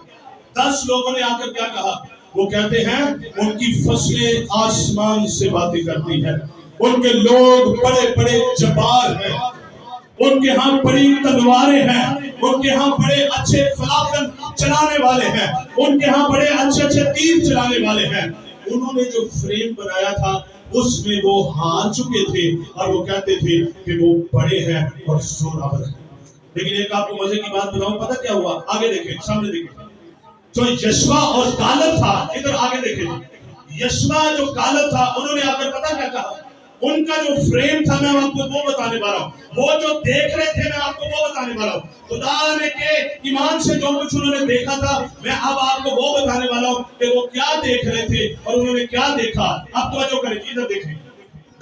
10 लोगों ने आकर क्या कहा? वो कहते हैं उनकी फसलें आसमान से बातें करती हैं, उनके लोग बड़े बड़े जब्बार हैं, उनके यहाँ बड़ी तलवारें हैं, उनके यहाँ बड़े अच्छे फलाकन चलाने वाले हैं, उनके यहाँ बड़े अच्छे अच्छे तीर चलाने वाले हैं। उन्होंने जो फ्रेम बनाया था उसमें वो हार चुके थे और वो कहते थे कि वो बड़े हैं और जोरावर हैं। लेकिन एक आपको मजे की बात बताऊं, पता क्या हुआ? आगे देखें, सामने देखें। जो यशवा और कालेब था, इधर आगे देखें। यशवा जो कालेब था उन्होंने आकर पता क्या कहा? उनका जो फ्रेम था मैं आपको वो बताने वाला हूँ। वो जो देख रहे थे मैं आपको वो बताने वाला हूँ। खुदा ने के ईमान से जो कुछ उन्होंने देखा था मैं अब आपको वो बताने वाला हूँ कि वो क्या देख रहे थे और उन्होंने क्या देखा। अब तो जो करें, इधर देखें।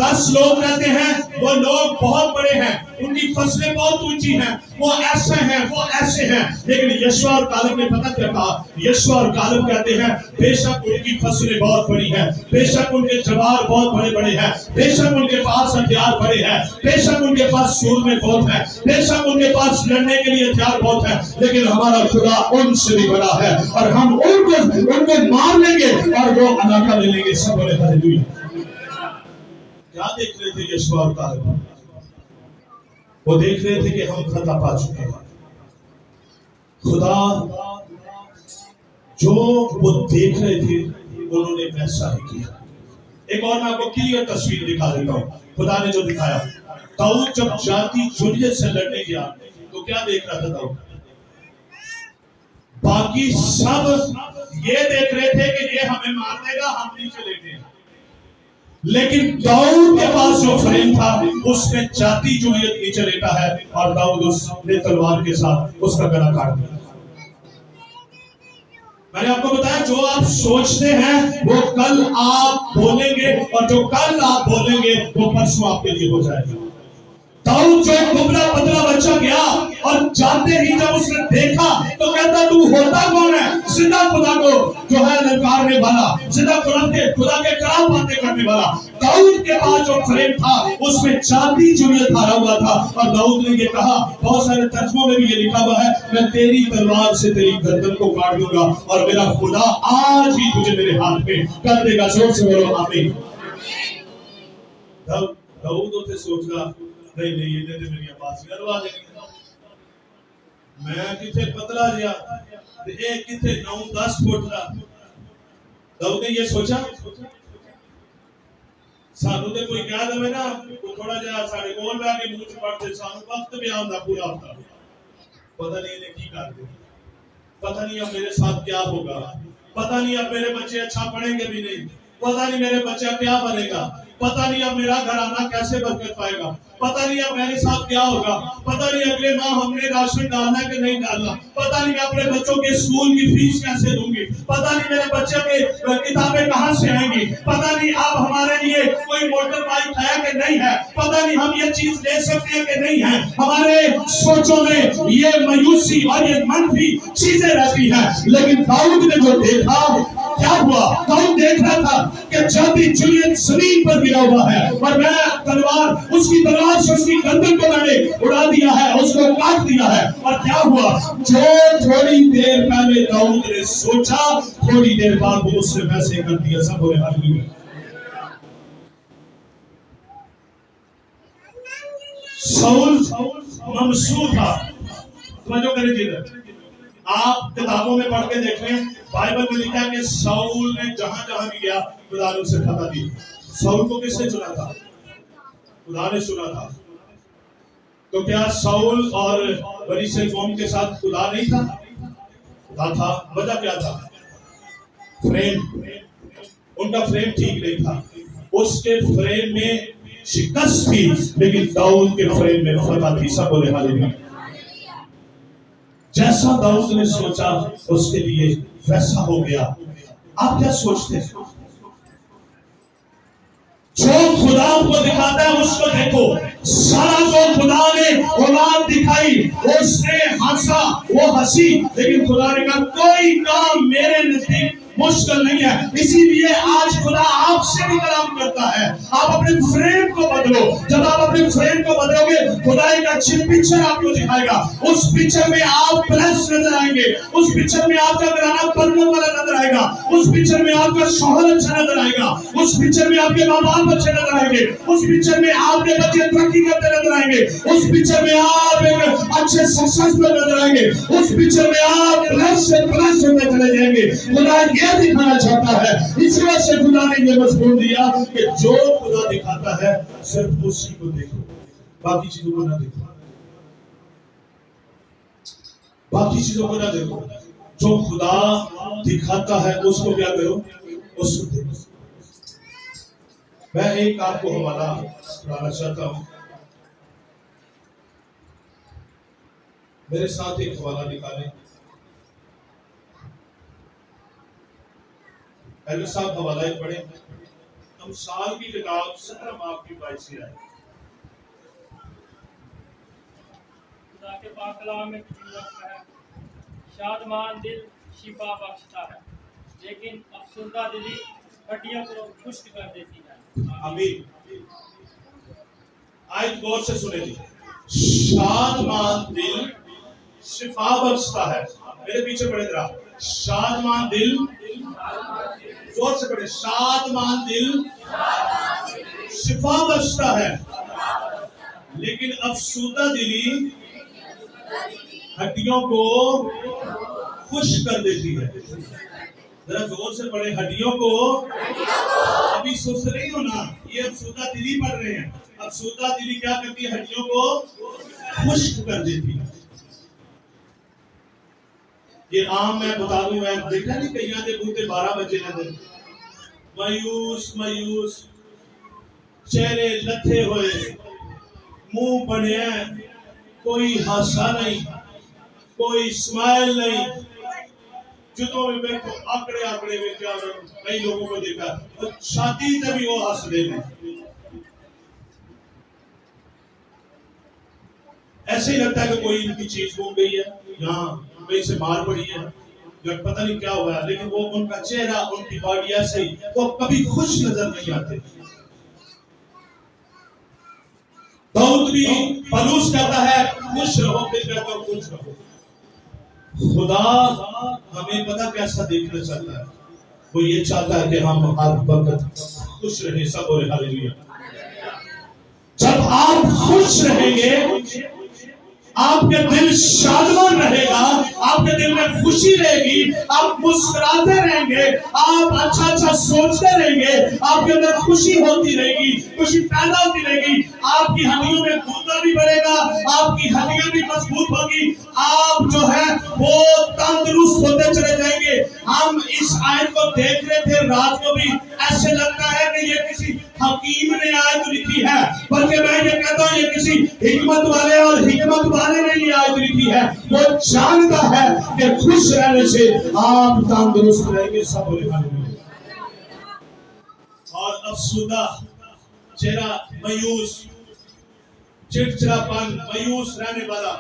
10 लोग कहते हैं वो लोग बहुत बड़े हैं, उनकी फसलें बहुत ऊंची हैं, वो ऐसे हैं, वो ऐसे हैं। लेकिन यशवा और कालेब ने पता क्या कहा? यशवा और कालेब कहते हैं बेशक उनकी फसलें बहुत बड़ी हैं, बेशक उनके जवार बहुत बड़े बड़े हैं, बेशक उनके पास हथियार बड़े हैं, बेशक उनके पास सूरमें बहुत हैं, बेशक उनके पास लड़ने के लिए हथियार बहुत है, लेकिन हमारा खुदा उनसे भी बड़ा है और हम उनको मार लेंगे और वो इलाका ले लेंगे। सब बोले हालेलुया। क्या देख रहे थे यशवा और कालेब? वो देख रहे थे कि हम फतह पा चुके हैं। खुदा जो वो देख रहे थे उन्होंने वैसा ही किया। एक और मैं आपको क्लियर तस्वीर दिखा देता हूं। खुदा ने जो दिखाया, दाऊद जब जाति जुलियत से लड़ने गया तो क्या देख रहा था दाऊद? बाकी सब ये देख रहे थे कि ये हमें मार देगा, हम नीचे लेटे हैं। लेकिन दाऊद के पास जो फ्रेम था उसमें जाति जुलियत नीचे लेटा है और दाऊद उसने तलवार के साथ उसका गला काट दिया। मैंने आपको बताया जो आप सोचते हैं वो कल आप बोलेंगे और जो कल आप बोलेंगे वो परसों आपके लिए हो जाएगा। दाऊद जो दुबला पतला बच्चा गया और जाते ही जब उसने देखा तो कहता तू होता कौन है? जिंदा खुदा को जो है ललकारने वाला, जिंदा खुदा के खिलाफ बातें करने वाला। दाऊद के पास जो फ्रेम था उसमें जाति जुलियत हारा हुआ था और दाऊद ने ये कहा, बहुत सारे तर्जुमों में भी ये लिखा हुआ है, मैं तेरी तलवार से तेरी गर्दन को काट दूंगा और मेरा खुदा आज ही तुझे मेरे हाथ में कर देगा। जोर से बोलो आमीन। दाऊद उसे सोचना नहीं ये मेरी आवाज करवा देंगे। मैं किथे पतला गया एक किथे 9-10 फुट का। दाऊद ने ये सोचा सानू ते कोई कह दे ना थोड़ा जा साडे कोल बैठ के मुंह च पड़ते सानू वक्त भी आंदा पूरा हफ्ता, पता नहीं इन्हें की कर दे, पता नहीं अब मेरे साथ क्या होगा, पता नहीं अब मेरे बच्चे अच्छा पढ़ेंगे भी नहीं, पता नहीं मेरे बच्चा क्या बनेगा, पता नहीं अब मेरा घराना कैसे बरकत पाएगा, पता नहीं अब मेरे साथ क्या होगा, पता नहीं अगले माह हमने राशन डालना कि नहीं डालना, पता नहीं मैं अपने बच्चों के स्कूल की फीस कैसे दूंगी, पता नहीं मेरे बच्चे के किताबें कहां से आएंगी, पता नहीं अब हमारे लिए कोई मोटर बाइक है कि नहीं है, पता नहीं हम ये चीज ले सकते हैं कि नहीं है। हमारे सोचों में ये मायूसी और ये मनफी चीजें रहती हैं। लेकिन दाऊद ने जो देखा, क्या हुआ? दाऊद देख रहा था कि जाति जुलियत जमीन पर गिरा हुआ है और मैं तलवार उसकी तलवार से उसकी गर्दन को मैंने उड़ा दिया है, उसको काट दिया है। और क्या हुआ? जो थोड़ी देर पहले दाऊद ने सोचा, थोड़ी देर बाद वो उसने वैसे कर दिया। सब बोले हालेलुया। शाऊल ममसूर था। समझो करें जिधर आप किताबों में पढ़ के देख लें, बाइबल में लिखा है कि शाऊल ने जहां जहां भी गया खुदा ने उसे फतह दी। शाऊल को किसने चुना था? खुदा ने चुना था। तो क्या शाऊल और बनी से कौम के साथ खुदा नहीं था? खुदा था। वजह क्या था? फ्रेम, उनका फ्रेम ठीक नहीं था। उसके फ्रेम में शिकस्त थी, लेकिन दाऊद के फ्रेम में फतह थी। सब बोले हालेलुया। जैसा दाऊद ने सोचा उसके लिए वैसा हो गया। आप क्या सोचते हैं? जो खुदा को दिखाता है उसको देखो। सारा जो खुदा ने औलाद दिखाई, उसने हंसा, वो हंसी, लेकिन खुदा ने कहा कोई काम मेरे नजदीक मुश्किल नहीं है। इसीलिए आज खुदा आपसे भी कलाम करता है। आप अपने फ्रेम को बदलो। जब आप अपने फ्रेम को बदलोगे, खुदा एक अच्छी पिक्चर आपको दिखाएगा। उस पिक्चर में आप प्लस नजर आएंगे, उस पिक्चर में आपका घराना बरकत वाला नजर आएगा, उस पिक्चर में आपका शौहर अच्छा नजर आएगा, उस पिक्चर में आपके माँ बाप अच्छे नजर आएंगे, उस पिक्चर में आपके बच्चे तरक्की करते नजर आएंगे, उस पिक्चर में आप एक अच्छे सक्सेस में नजर आएंगे, उस पिक्चर में आप प्लस से प्लस होते चले जाएंगे। खुदा ये दिखाना चाहता है। इसी वजह से खुदा ने ये मजबूर दिया कि जो खुदा दिखाता है सिर्फ उसी को देखो, बाकी चीजों को ना देखो, बाकी चीजों को ना देखो। जो खुदा दिखाता है उसको क्या करो? उसको देखो। मैं एक आपको हवाला सुनाना चाहता हूं। मेरे साथ एक हवाला निकालें। पहले साहब हवाला एक पढ़े। हम साल की किताब 17 बाब की 22 आयत। खुदा के पाक कलाम में है, शादमान दिल शिफा बख्शता है, लेकिन अफसरदा दिली हड्डियों को खुश्क कर देती है। आमीन। आयत गौर से सुने जी। शादमान दिल शिफा बख्शता है। मेरे पीछे पढ़े जरा। शादमान दिल, जोर से पढ़े। शादमान दिल शिफा बख्शता है, लेकिन अफसरदा दिली हड्डियों को खुश कर देती है। जरा जोर से पढ़े। हड्डियों को, अभी सुस्त नहीं होना, ये अफसरदा दिली पढ़ रहे हैं। अफसरदा दिली क्या करती है? हड्डियों को खुश कर देती है। ये आम मैं बता दूं, मैं देखा नहीं कईयां दे बूते 12 बजे ने मायूस मायूस, चेहरे लथे हुए, मुंह बनिया, कोई हासा नहीं, कोई स्माइल नहीं। जुदों में देखो आंकड़े आंकड़े में क्या, कई लोगों को देखा तो शादी से भी वो हंस देते। ऐसे ही लगता है कि कोई इनकी चीज घूम गई है, यहाँ कहीं से मार पड़ी है, या पता नहीं क्या हुआ है, लेकिन वो उनका चेहरा, उनकी बॉडी ऐसे ही, वो कभी खुश नजर नहीं आते। दाऊद भी पलूस करता है खुश रहो, फिर कहता है खुश रहो। खुदा हमें पता कैसा देखना चाहता है? वो ये चाहता है कि हम हर वक्त खुश रहें। सब बोले हालेलुया। जब आप खुश रहेंगे, आपके दिल शादमान रहेगा, आपके दिल में खुशी रहेगी, आप मुस्कुराते रहेंगे, आप अच्छा अच्छा सोचते रहेंगे, आपके अंदर खुशी होती रहेगी, खुशी पैदा होती रहेगी, आपकी हड्डियों में खून भी बढ़ेगा, आपकी हड्डियां भी मजबूत होगी, आप जो है वो तंदुरुस्त होते चले जाएंगे। हम इस आयत को देख रहे थे रात को भी, ऐसे लगता है कि ये किसी हकीम ने आयत लिखी है, बल्कि मैं ये कहता हूँ ये किसी हिकमत वाले और हिकमत वाले ने ये आयत लिखी है। वो जानता है कि खुश रहने से आप तंदुरुस्त रहेंगे। सब बोले हालेलुया। और अफसुदा चेहरा, मायूस, चिड़चिड़ापन, मायूस रहने वाला,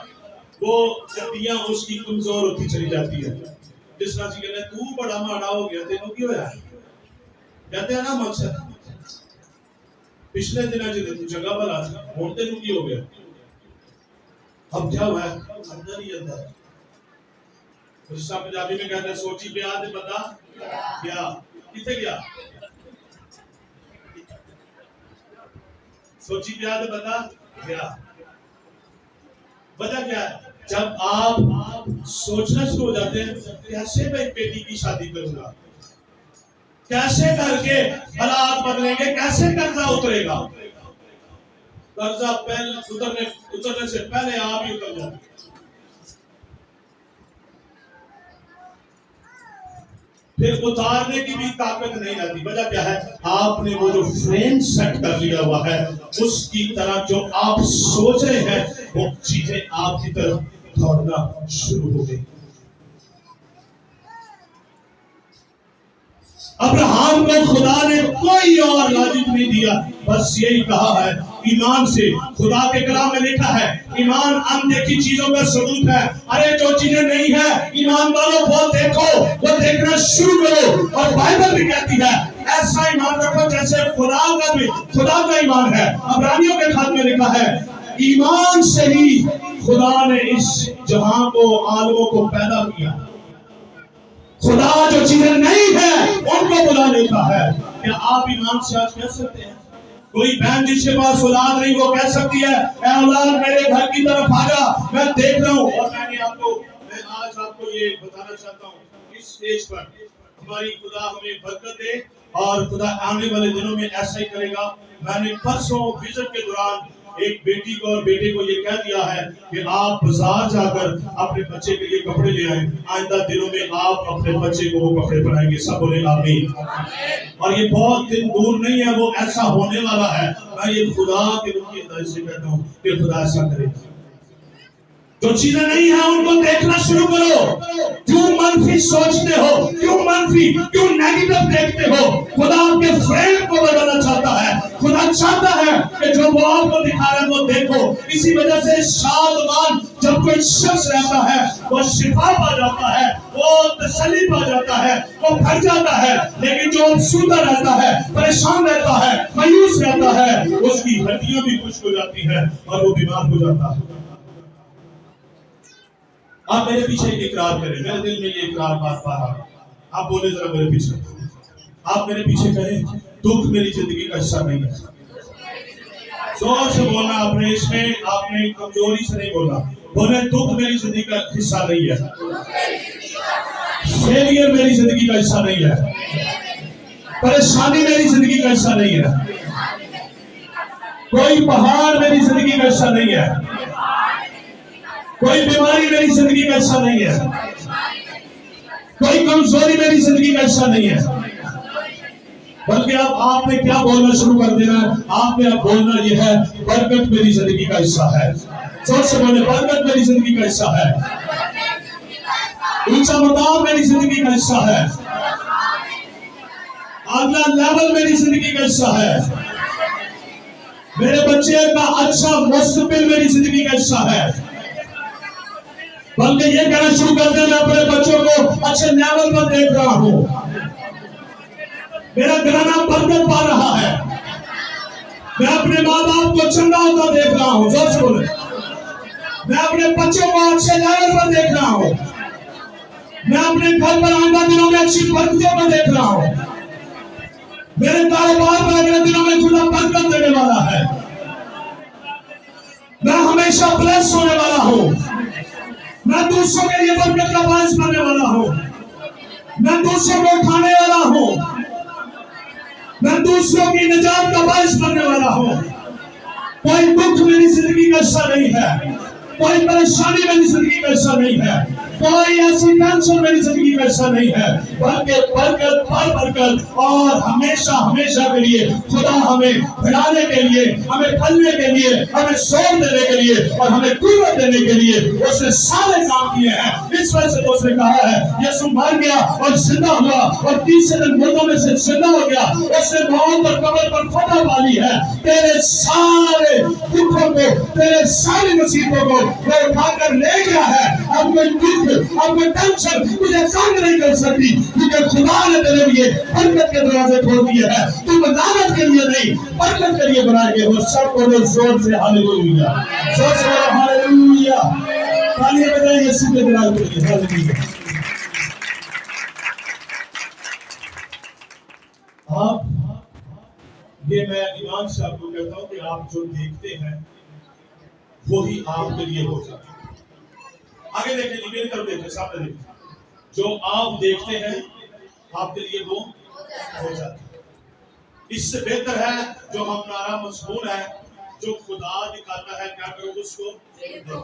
वो हड्डियां उसकी कमजोर होती चली जाती है। जिस तरह से कहते हैं तू बड़ा माड़ा हो गया, तेनों की होया, कहते हैं ना मकसद पिछले दिनों तू जगह भला था, हुण तेनों की हो गया। अब क्या हुआ अंदर ही अंदर। गुस्सा पंजाबी में कहते हैं सोची ब्याह दे बंदा गया, किथे गया? सोची ब्याह दे बंदा गया। वजह क्या है? जब आप सोचना शुरू हो जाते हैं कैसे मैं बेटी की शादी करूंगा, कैसे करके हालात बदलेंगे, कैसे कर्जा उतरेगा। कर्जा पहले उतरने से पहले आप ही उतर जाते। फिर उतारने की भी ताकत नहीं आती। वजह क्या है? आपने वो जो फ्रेम सेट कर लिया हुआ है, उसकी तरह जो आप सोच रहे हैं वो चीजें आपकी तरफ दौड़ना शुरू हो गई। अब्राहम को खुदा ने कोई और लाजिक नहीं दिया, बस यही कहा है ईमान से। खुदा के कलाम में लिखा है ईमान अनदेखी चीजों का सबूत है। अरे जो चीजें नहीं है ईमान वालों वो देखो, वो देखना शुरू करो। और बाइबल भी कहती है ऐसा ईमान रखो जैसे खुदा का ईमान है। अब्रानियों के खत में लिखा है ईमान से ही खुदा ने इस जहां को, आलमों को पैदा किया। खुदा जो चीजें नहीं है उनको बुला लेता है। क्या आप ईमान से आज कह सकते हैं? कोई बहन जिसके पास औलाद नहीं वो कह सकती है ऐ औलाद मेरे घर की तरफ आ जा, मैं देख रहा हूँ। और मैं आज आपको ये बताना चाहता हूँ इस स्टेज पर हमारी खुदा हमें बरकत दे और खुदा आने वाले दिनों में ऐसा ही करेगा। मैंने परसों विजिट के दौरान एक बेटी को और बेटे को ये कह दिया है कि आप बाजार जाकर अपने बच्चे के लिए कपड़े ले आए। आइंदा दिनों में आप अपने बच्चे को वो कपड़े पहनाएंगे। सब बोले आमीन। और ये बहुत दिन दूर नहीं है, वो ऐसा होने वाला है। मैं ये खुदा के रूप की तरफ से कहता हूँ कि खुदा ऐसा करेगा। जो चीजें नहीं है उनको देखना शुरू करो। क्यों मनफी सोचते हो, क्यों नेगेटिव देखते हो? खुदा आपके फ्रेम को बदलना चाहता है। खुदा चाहता है कि जो वो आपको दिखा रहा है वो देखो। इसी वजह से शादमान जब कोई शख्स रहता है वो शिफा पा जाता है, वो तसल्ली पा जाता है, वो भर जाता है। लेकिन जो अफसुदा रहता है, परेशान रहता है, मायूस रहता है, उसकी हड्डियां भी खुश्क हो जाती है और वो बीमार हो जाता है। आप मेरे पीछे इकरार करें, मेरे दिल में ये इकरार बार बार आ रहा। आप बोले जरा मेरे पीछे, आप मेरे पीछे कहें दुख मेरी जिंदगी का हिस्सा नहीं है। जोर से बोलना आपने, इसमें आपने कमजोरी से नहीं बोलना। बोले दुख मेरी जिंदगी का हिस्सा नहीं है, फेलियर मेरी जिंदगी का हिस्सा नहीं है, परेशानी मेरी जिंदगी का हिस्सा नहीं है, कोई पहाड़ मेरी जिंदगी का हिस्सा नहीं है, कोई बीमारी मेरी जिंदगी का हिस्सा नहीं है, कोई कमजोरी मेरी जिंदगी का हिस्सा नहीं है। बल्कि अब आपने क्या बोलना शुरू कर देना है? आपने अब बोलना यह है बरकत मेरी जिंदगी का हिस्सा है। जोर से बोले बरकत मेरी जिंदगी का हिस्सा है, ऊंचा मुकाम मेरी जिंदगी का हिस्सा है, अगला लेवल मेरी जिंदगी का हिस्सा है, मेरे बच्चे का अच्छा मुस्तकबिल मेरी जिंदगी का हिस्सा है। बल्कि ये कहना शुरू कर दे मैं अपने बच्चों को अच्छे लेवल पर देख रहा हूं, मेरा घराना बरकत पा रहा है, मैं अपने माँ बाप को चंगा होता देख रहा हूं। जोर से बोले मैं अपने बच्चों को अच्छे लेवल पर देख रहा हूं, मैं अपने घर पर आने दिनों में अच्छी बरकतों को देख रहा हूं, मेरे कारोबार पर अगले दिनों में खुदा बरकत देने वाला है, मैं हमेशा ब्लेस होने वाला हूं, मैं दूसरों के लिए बरकत का बायस बनने वाला हूं, मैं दूसरों को उठाने वाला हूं, मैं दूसरों की निजात का बायस बनने वाला हूं। कोई दुख मेरी जिंदगी का हिस्सा नहीं है, कोई परेशानी मेरी जिंदगी में ऐसा नहीं है, कोई ऐसी टेंशन मेरी जिंदगी में ऐसा नहीं है, बल्कि बरकत पर बरकत और हमेशा हमेशा के लिए खुदा हमें बढ़ाने के लिए, हमें फलने के लिए, हमें सोल देने के लिए और हमें कुव्वत देने के लिए उसने सारे काम किए हैं। इस वजह से तो उसने कहा है यीशु मर गया और जिंदा हुआ और तीसरे दिन मुर्दों में से जिंदा हो गया, उसने मौत और कब्र पर फतह पाली है। तेरे सारे दुखों को, तेरे सारी मुसीबतों को वो उठाकर ले गया है। अब कोई दुख, अब कोई टेंशन तुझे तंग नहीं कर सकती, क्योंकि खुदा ने तेरे लिए बरकत के दरवाजे खोल दिए हैं। तुम लानत के लिए नहीं, बरकत के लिए बनाए गए हो। सब बोलो जोर से हालेलुया, जोर से बोलो हालेलुया। तालियां बजाइए यीशु के जलाल के लिए, हालेलुया। आप ये मैं ईमान से आपको कहता हूं कि आप जो देखते हैं वो ही आपके लिए हो जाता है। आगे देखिए, मेरी तरफ देखिए, सामने देखिए, जो आप देखते हैं आपके लिए वो हो जाता है। इससे बेहतर है जो हमारा मजबूर है, जो खुदा दिखाता है, क्या करो उसको देखो।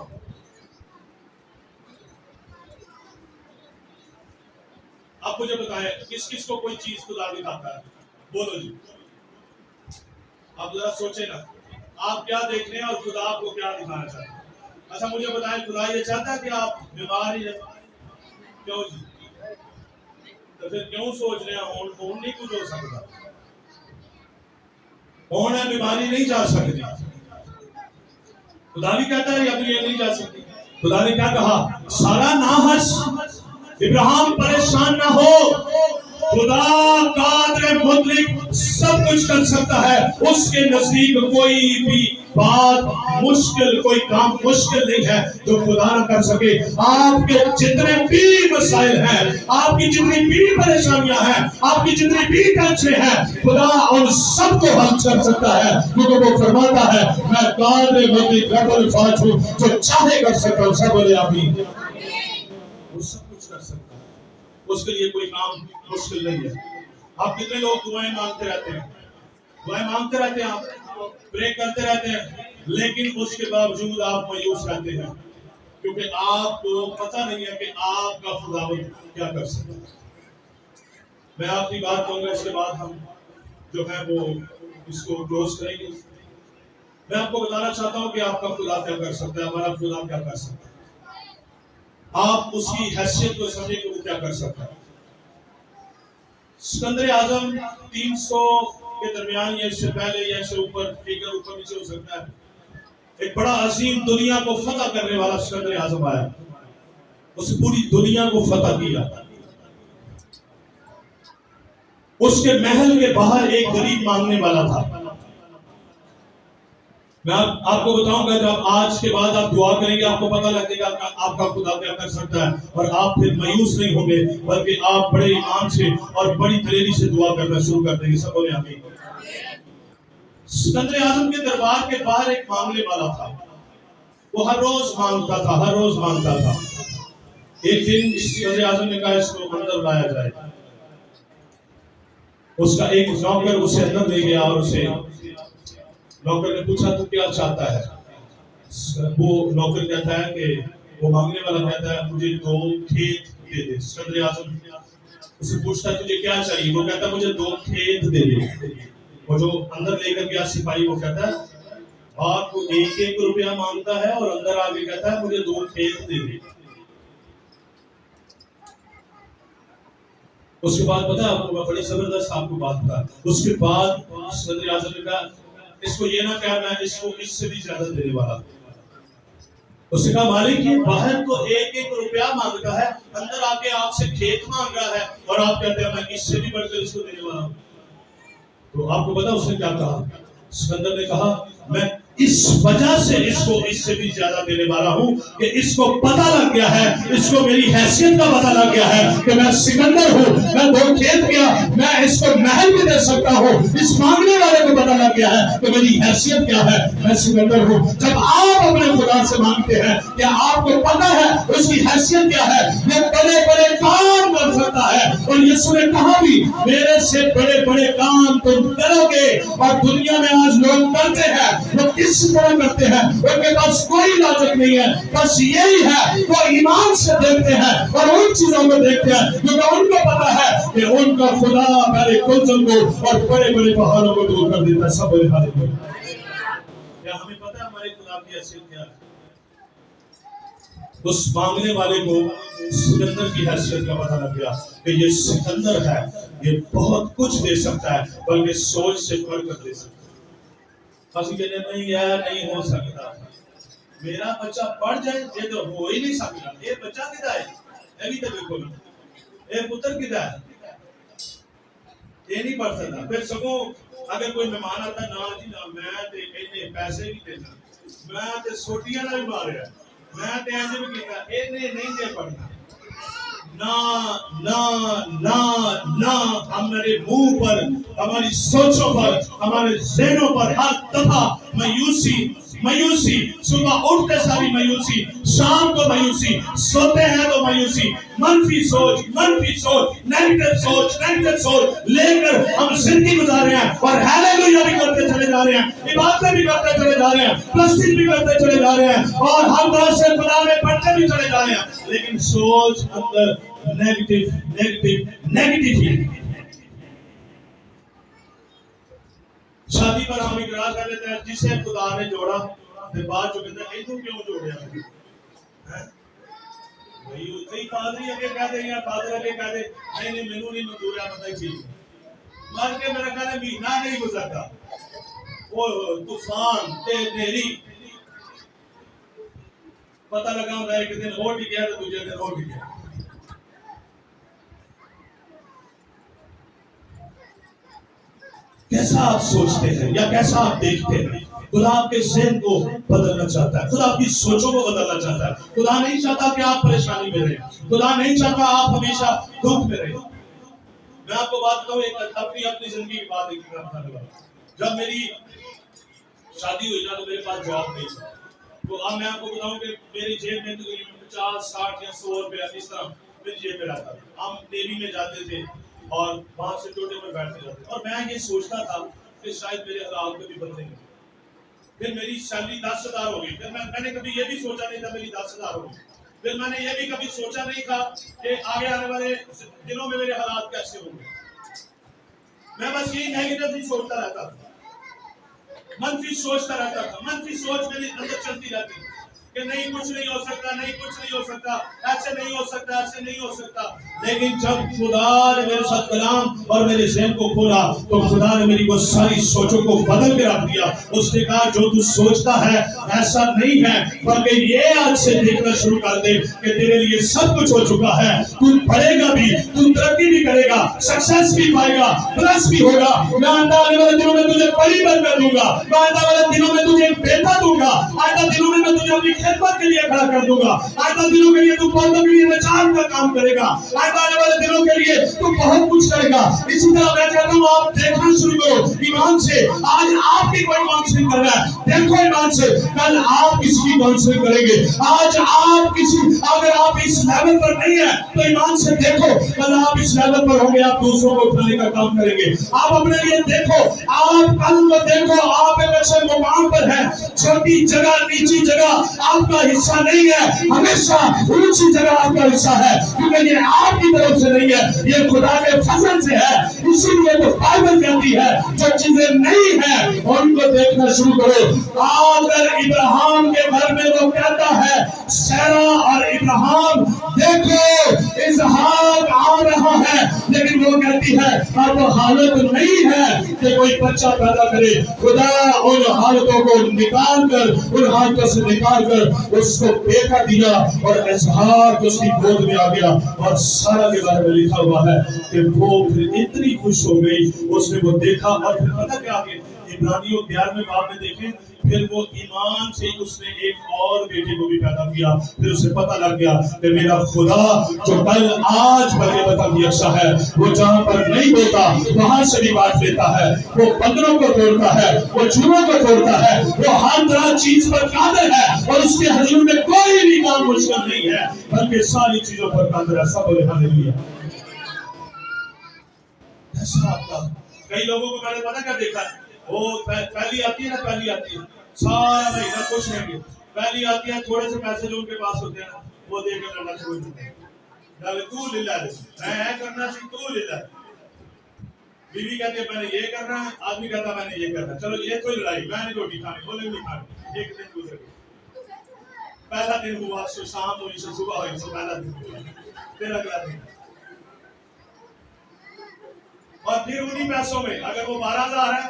आप मुझे बताएं किस किस को कोई चीज खुदा दिखाता है, बोलो जी। आप जरा सोचे ना, आप क्या देख रहे हैं और खुदा आपको क्या दिखाना चाहता है। अच्छा मुझे बताएं, खुदा ये चाहता है कि आप बीमार ही रहें, क्यों जी? तो फिर क्यों सोच रहे हैं होन नहीं कुछ हो सकता, कौन है बीमारी नहीं जा सकती। खुदा भी कहता है अभी ये नहीं जा सकती। खुदा ने क्या कहा, सारा ना हंस, इब्राहिम परेशान ना हो, खुदा कादर मुतलिक सब कुछ कर सकता है। उसके नजदीक कोई भी बात मुश्किल, कोई काम मुश्किल नहीं है जो खुदा ना कर सके। आपके जितने भी मसाइल हैं, आपकी जितनी भी परेशानियां हैं, आपकी जितनी भी टेंशन हैं, खुदा उन सबको हल कर सकता है, क्योंकि वो फरमाता है मैं कादर मुतलिक रब्बुल फात हूं, जो चाहे कर सकता हूं। सब बोले आमीन। वो सब कुछ कर सकता है, उसके लिए कोई काम मुश्किल नहीं है। आप कितने लोग दुआएं मांगते रहते हैं, दुआएं मांगते रहते हैं, आप प्रे करते रहते हैं, लेकिन उसके बावजूद आप मायूस रहते हैं, क्योंकि आपको पता नहीं है कि आपका खुदावंद क्या कर सकता है। मैं आखिरी बात कहूंगा, इसके बाद हम जो है वो इसको क्लोज करेंगे। मैं आपको बताना चाहता हूं कि आपका खुदा क्या कर सकता है, हमारा खुदा क्या कर सकता है। आप उसकी हैसियत को समझे कि वो क्या कर सकता है। सिकंदर आजम 300 के दरमियान या इससे पहले या इससे ऊपर, फिगर ऊपर नीचे हो सकता है, एक बड़ा अजीम दुनिया को फतह करने वाला सिकंदर आजम आया, उसने पूरी दुनिया को फतह किया। उसके महल के बाहर एक गरीब मांगने वाला था। मैं आपको बताऊंगा, जब आज के बाद आप दुआ करेंगे आपको पता लगेगा आपका खुदा क्या कर सकता है, और आप फिर मायूस नहीं होंगे, बल्कि आप बड़े ईमान से और बड़ी दलेरी से दुआ करना शुरू कर देंगे। सब बोले आमीन। सिकंदर आजम के दरबार के बाहर एक मांगने वाला था, वो हर रोज मांगता था, हर रोज मांगता था। एक दिन सिकंदर आजम ने कहा इसको अंदर लाया जाए। उसका एक नौकर उसे अंदर ले गया और उसे नौकर ने पूछा तू क्या चाहता है। वो नौकर कहता है कि वो मांगने वाला कहता है मुझे 2 खेत दे दे। सिकंदर आजम उसे पूछता है तुझे क्या चाहिए, वो कहता है मुझे 2 खेत दे दे। वो जो अंदर लेकर गया सिपाही वो कहता है आपको 1-1 रुपया मांगता है और अंदर आके कहता है मुझे 2 खेत दे दे। उसके बाद पता है आपको, मैं बड़ी जबरदस्त आपको बात बता, उसके बाद सिकंदर आजम ने कहा इसको ये ना कहना, इसको इससे भी ज्यादा देने वाला। उसने कहा मालिक ये बाहर तो 1-1 रुपया मांगता है, अंदर आके आपसे खेत मांग रहा है और आप कहते हैं मैं इससे भी बढ़कर इसको देने वाला हूं। तो आपको पता उसने क्या कहा, सिकंदर ने कहा मैं इस वजह से इसको इससे भी ज्यादा देने वाला हूं कि इसको पता लग गया है, इसको मेरी हैसियत का पता लग गया है कि मैं सिकंदर हूं, मैं 2 खेत गया, मैं इसको महल भी दे सकता हूं। इस मांगने वाले को पता लग गया है कि मेरी हैसियत क्या है, मैं सिकंदर हूं। जब आप अपने खुदा से मांगते हैं, क्या आपको पता है उसकी हैसियत क्या है, ये बड़े बड़े काम कर सकता है। और यीशु ने कहा भी मेरे से बड़े बड़े काम तुम करोगे। और दुनिया में आज लोग करते हैं, लोग इस तरह करते हैं, उनके पास कोई लॉजिक नहीं है, बस यही है वो ईमान से देखते हैं और उन चीजों को देखते हैं क्योंकि उनको पता है कि उनका खुदा मेरे कुंजल को और बड़े बड़े पहाड़ों को दूर कर देता है। सब बोले हालेलुया। क्या हमें पता है हमारे खुदा की हैसियत क्या है? उस मांगने वाले को सिकंदर की हैसियत का पता लग गया कि ये सिकंदर है, ये बहुत कुछ दे सकता है, बल्कि सोच से बढ़कर दे सकता है। किसी कहते नहीं यार नहीं हो सकता, मेरा बच्चा पढ़ जाए ये तो हो ही नहीं सकता। ये बच्चा किधर है? ये भी तो देखो ना, ये पुत्र किधर है? ये नहीं पढ़ सकता। फिर सगों अगर कोई मेहमान आता ना जी ना मैं ते इन्ने पैसे नहीं देना, मैं ते सोटियां ना भी मारिया, मैं ते इंज भी कीता, इन्ने नहीं दे पढ़ना। ना ना ना ना हमारे मुंह पर, हमारी सोचों पर, हमारे ज़हनों पर हर दफा मायूसी मायूसी, सुबह उठते सारी मायूसी, शाम को मायूसी, सोते हैं तो मायूसी, मनफी सोच, नेगेटिव सोच लेकर हम जिंदगी गुजार रहे हैं और हालेलुया भी करते चले जा रहे हैं, इबादतें भी करते चले जा रहे हैं, प्रस्तुति भी करते चले जा रहे हैं और हर तरह से खुदा में पढ़ते भी चले जा रहे हैं, लेकिन सोच अंदर नेगेटिव ही। शादी पर हम इकरार कर लेते हैं जिसे खुदा ने जोड़ा, फिर बाद जो कहते हैं इनको क्यों जोड़या है? भाई कई फादर आगे कह दे या फादर आगे कह दे नहीं नहीं मेनू नहीं मंजूर है, पता ही मर के मेरा कहना महीना नहीं गुजरता, वो तूफान ते मेरी पता लगा होता है, एक दिन हो ठीक है तो दूसरे दिन हो ठीक है। कैसा आप सोचते हैं या कैसा आप देखते हैं? खुदा आपके ज़हन को बदलना चाहता है, खुदा आपकी सोचों को बदलना चाहता है। खुदा नहीं चाहता कि आप परेशानी में रहें, खुदा नहीं चाहता आप हमेशा दुख में रहें। मैं आपको बात बताऊं, एक अपनी जिंदगी की बात एक बताने वाला। जब मेरी शादी हुई ना तो मेरे पास जॉब नहीं था, तो अब मैं आपको बताऊं कि मेरी जेब में तकरीबन 50, 60 या 100 रुपया इस तरह मेरी जेब में रहता था। हम नेवी में जाते थे और वहां से टोटे पर बैठते जाते, और मैं ये सोचता था कि शायद मेरे हालात कभी बदलेंगे। फिर मेरी सैलरी 10,000 हो गई, फिर मैंने कभी ये भी सोचा नहीं था मेरी 10,000 हो गई। फिर मैंने ये भी कभी सोचा नहीं था कि आगे आने वाले दिनों में मेरे हालात कैसे होंगे। मैं बस यही नेगेटिव ही सोचता रहता था, मनफी सोचता रहता था, मनफी सोच मेरे अंदर चलती रहती कि नहीं कुछ नहीं हो सकता, नहीं कुछ नहीं हो सकता, ऐसे नहीं हो सकता, ऐसे नहीं हो सकता। लेकिन जब खुदा ने मेरे साथ कलाम और मेरे ज़हन को खोला तो खुदा ने मेरी वो सारी सोचों को बदल के रख दिया। उसने कहा जो तू सोचता है ऐसा नहीं है, बल्कि ये आज से देखना शुरू कर दे कि तेरे लिए सब कुछ हो चुका है, तू बढ़ेगा भी, तू तरक्की भी करेगा, सक्सेस भी पाएगा, प्लस भी होगा। मैं आने वाले दिनों में तुझे बड़ी कर दूंगा, मैं आने वाले दिनों में तुझे बेटा दूंगा, आने दिनों में मैं तुझे अपनी खिदमत के लिए खड़ा कर दूंगा, आने दिनों के लिए तू पौधों के लिए बचाव का काम करेगा, आने वाले दिनों के लिए तू बहुत कुछ करेगा। इसी तरह मैं कहता हूँ आप देखना शुरू करो ईमान से। आज आपकी कोई काउंसलिंग कर रहा है, देखो ईमान से, कल आप किसी की काउंसलिंग करेंगे। आज आप किसी, अगर आप इस लेवल पर नहीं है तो ईमान से देखो, कल आप इस लेवल पर होंगे, आप दूसरों को उठाने का काम करेंगे। आप अपने लिए देखो, आप कल को देखो, आप एक अच्छे मुकाम पर है। छोटी जगह, नीची जगह आपका हिस्सा नहीं है, हमेशा ऊंची जगह आपका हिस्सा है, क्योंकि ये आपकी तरफ से नहीं है, ये खुदा के फजल से है। इसीलिए तो बाइबल कहती है जो चीजें नहीं है उनको देखना शुरू करो। अगर इब्राहिम के घर में वो कहता है सारा और इब्राहिम देखो इसहाक आ रहा है, लेकिन वो कहती है अब हालत नहीं है कि कोई बच्चा पैदा करे। खुदा उन हालतों को निकाल कर, उन हालतों से निकाल कर उसको बेटा दिया और इसहाक उसकी गोद में आ गया। और सारा के बारे में लिखा हुआ है कि वो फिर इतनी खुश हो गई, उसने वो देखा और फिर पता क्या आगे इब्रानियों 11वें बाब में देखें, फिर वो ईमान से उसने एक और बेटे को भी पैदा किया। फिर उसे पता लग गया कि मेरा खुदा जो कल आज बने बता यक्षा है, वो जहां पर नहीं होता वहां से भी बात लेता है, वो बंदरों को तोड़ता है, वो चूहों को तोड़ता है, वो हर तरह चीज पर कादिर है और उसके हुजूर में कोई भी काम मुश्किल नहीं है, बल्कि सारी चीजों पर कादिर है। सब बोले हालेलुया। ऐसा आपका कई लोगों को मैंने पता क्या देखा है, वो पहली आती है ना, पहली आती है सारा महीना खुश रहेंगे, पहली आती है थोड़े से पैसे जो उनके पास होते हैं वो देकर लड़ना छोड़ देते हैं, तू ले ला, मैं करना चाहिए तू ले ला। बीवी कहती है मैंने ये करना है, आदमी कहता मैंने ये करना, चलो ये कोई लड़ाई, मैंने रोटी खानी, बोले नहीं खानी। एक दिन गुजर गया, पहला दिन हुआ, शाम हुई, सुबह हुई, पहला दिन हुआ, फिर अगला दिन, और फिर उन्हीं पैसों में अगर वो 12,000 है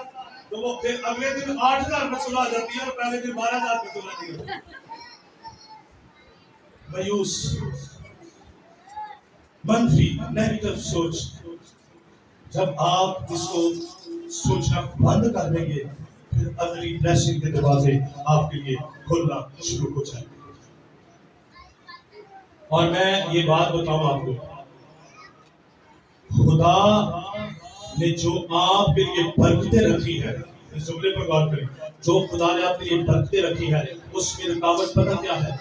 तो वो फिर अगले दिन 8,000 में सुलह जाती है और पहले दिन 12,000 में सुलह नहीं होती। मायूस, मनफी, नेगेटिव सोच, जब आप इसको सोचना बंद कर देंगे फिर अगली ब्लेसिंग के दरवाजे आपके लिए खुलना शुरू हो जाएंगे। और मैं ये बात बताऊं आपको, खुदा ने जो आपके लिए बरकतें रखी है, इस जुमले पर गौर करें, जो खुदा ने आपके लिए बरकतें रखी है उसमें रुकावट पता क्या है?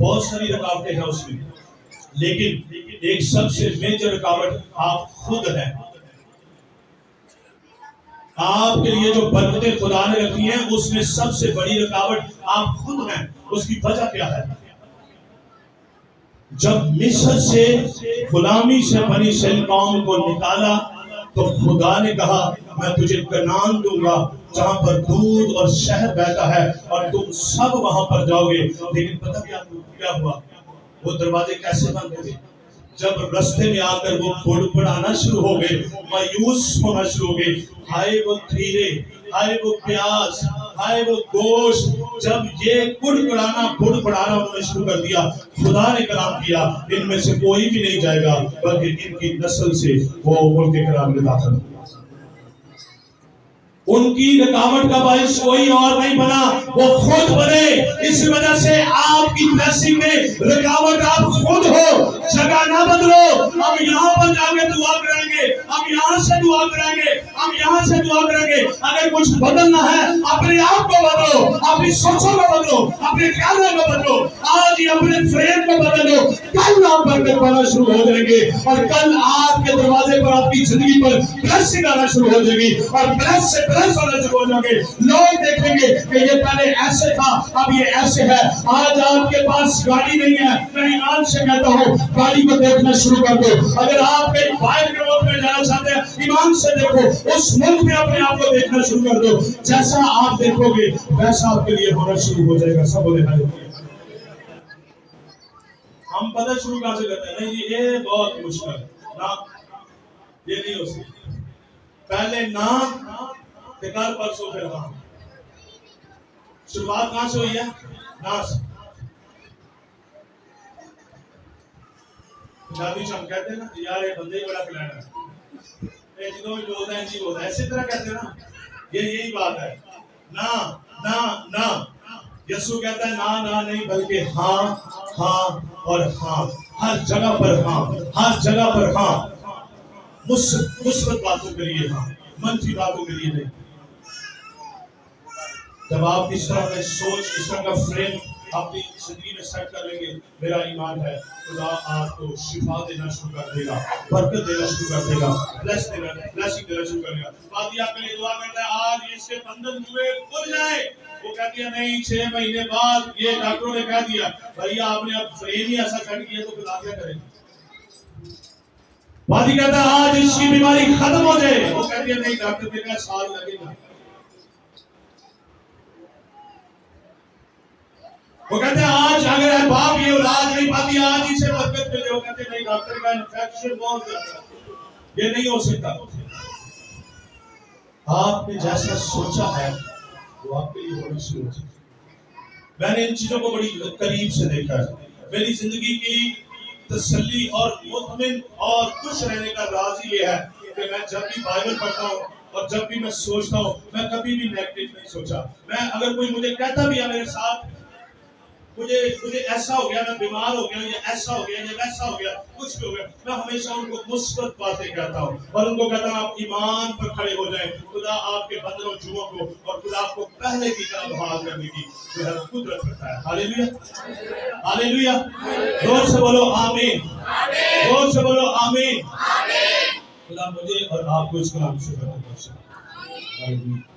बहुत सारी रुकावटें हैं उसमें, लेकिन एक सबसे मेजर रुकावट आप खुद हैं। आपके लिए जो बरकतें खुदा ने रखी हैं उसमें सबसे बड़ी रुकावट आप खुद हैं। उसकी वजह क्या है? जब मिस्र से गुलामी से बनी इस्राएल कौम को निकाला तो खुदा ने कहा मैं तुझे कनान दूंगा जहां पर दूध और शहद बहता है और तुम सब वहां पर जाओगे। लेकिन पता क्या हुआ? वो दरवाजे कैसे बंद हो गए? जब रास्ते में आकर वो बुड़बुड़ाना शुरू हो गए, मायूस होना शुरू हो गए, हाय वो खीरे, हाय वो प्याज, हाय वो गोश्त, जब ये बुड़बुड़ाना उन्होंने शुरू कर दिया, खुदा ने कलाम किया इनमें से कोई भी नहीं जाएगा बल्कि इनकी नस्ल से वो उनके कलाम में दाखिल होगा। उनकी रुकावट का बाइस कोई और नहीं बना, वो खुद बने। इस वजह से आपकी ब्लेसिंग में रुकावट आप खुद हो। जगह ना बदलो, हम यहाँ पर जाके दुआ करेंगे, हम यहाँ से दुआ करेंगे, हम यहाँ से दुआ करेंगे। अगर कुछ बदलना है अपने आप को बदलो, अपनी सोचों को बदलो, अपने ख्यालों को बदलो, आज ही अपने फ्रेम को बदलो। कल आप बरकत पाना शुरू हो जाएंगे और कल आपके दरवाजे पर आपकी जिंदगी पर ब्लेसिंग आना शुरू हो जाएगी और ब्लेस से ब्लेस होना शुरू हो जाएंगे। लोग देखेंगे कि ये पहले ऐसे था, अब ये ऐसे है। आज आपके पास गाड़ी नहीं है, मैं ईमान से कहता हूँ गाड़ी को देखना शुरू कर दो। अगर आप कहीं बाहर के मुल्क में जाना चाहते हैं, ईमान से देखो, उस मुल्क में अपने आप को देखना शुरू कर दो। जैसा आप देखोगे वैसा आपके लिए होना शुरू हो जाएगा। सब बोले हालेलुया। हम पता शुरू कहां से करते हैं? नहीं ये बहुत मुश्किल ना, ये नहीं हो सकती। पहले ना, कल परसों फिर हाँ। शुरुआत कहां से हुई है? ना से। पंजाबी हम कहते हैं ना, यार ये बंदे ही बड़ा प्लान है, जिनको भी बोलता है जी बोलता है, इसी तरह कहते हैं ना। ये यही बात है, ना ना ना। यीशु कहता है ना ना नहीं बल्कि हाँ हाँ और हाँ। हर जगह पर हाँ, हर जगह पर हाँ। मुस्बत बातों के लिए हाँ, मनफी बातों के लिए नहीं। जब आप इस तरह का सोच, इस तरह का फ्रेम अपनी जिंदगी में सेट कर लेंगे, मेरा ईमान है खुदा आपको शिफा देना शुरू कर देगा, बरकत देना शुरू कर देगा, ब्लेसिंग देना शुरू कर देगा। बाकी आपके लिए दुआ करता है आज इसके बंधन हुए खुल जाए। वो कहती है नहीं 6 महीने बाद, ये डॉक्टरों ने कह दिया भैया आपने अब फ्रेम ही ऐसा सेट किया तो फिर आप क्या करेंगे? बाकी कहता है आज इसकी बीमारी खत्म हो जाए। वो कहती है नहीं डॉक्टर ने कहा साल लगेगा। वो कहते हैं आज अगर बाप ये औलाद नहीं पाती आज ही से बरकत मिले। वो कहते नहीं डॉक्टर का इन्फेक्शन बहुत ज्यादा, ये नहीं हो सकता। आपने जैसा सोचा है वो आपके लिए होना शुरू हो जाए। मैंने इन चीजों को बड़ी करीब से देखा है। मेरी जिंदगी की तसल्ली और मुतमिन और खुश रहने का राज ये है कि मैं जब भी बाइबल पढ़ता हूँ और जब भी मैं सोचता हूँ, मैं कभी भी नेगेटिव नहीं सोचा। मैं अगर कोई मुझे कहता भी है मेरे साथ मुझे ऐसा हो गया, मैं बीमार हो गया, ये ऐसा हो गया, ये वैसा हो गया, कुछ भी हो गया, मैं हमेशा उनको मुस्बत बातें कहता हूँ और उनको कहता हूँ आप ईमान पर खड़े हो जाएं। खुदा आपके बंधनों जुओं को और खुदा आपको पहले की तरह बहाल करने की जो है कुदरत रखता है। Hallelujah, hallelujah. जोर से बोलो आमीन, जोर से बोलो आमीन। खुदा मुझे और आपको इस कलाम से बरकत बख्शे।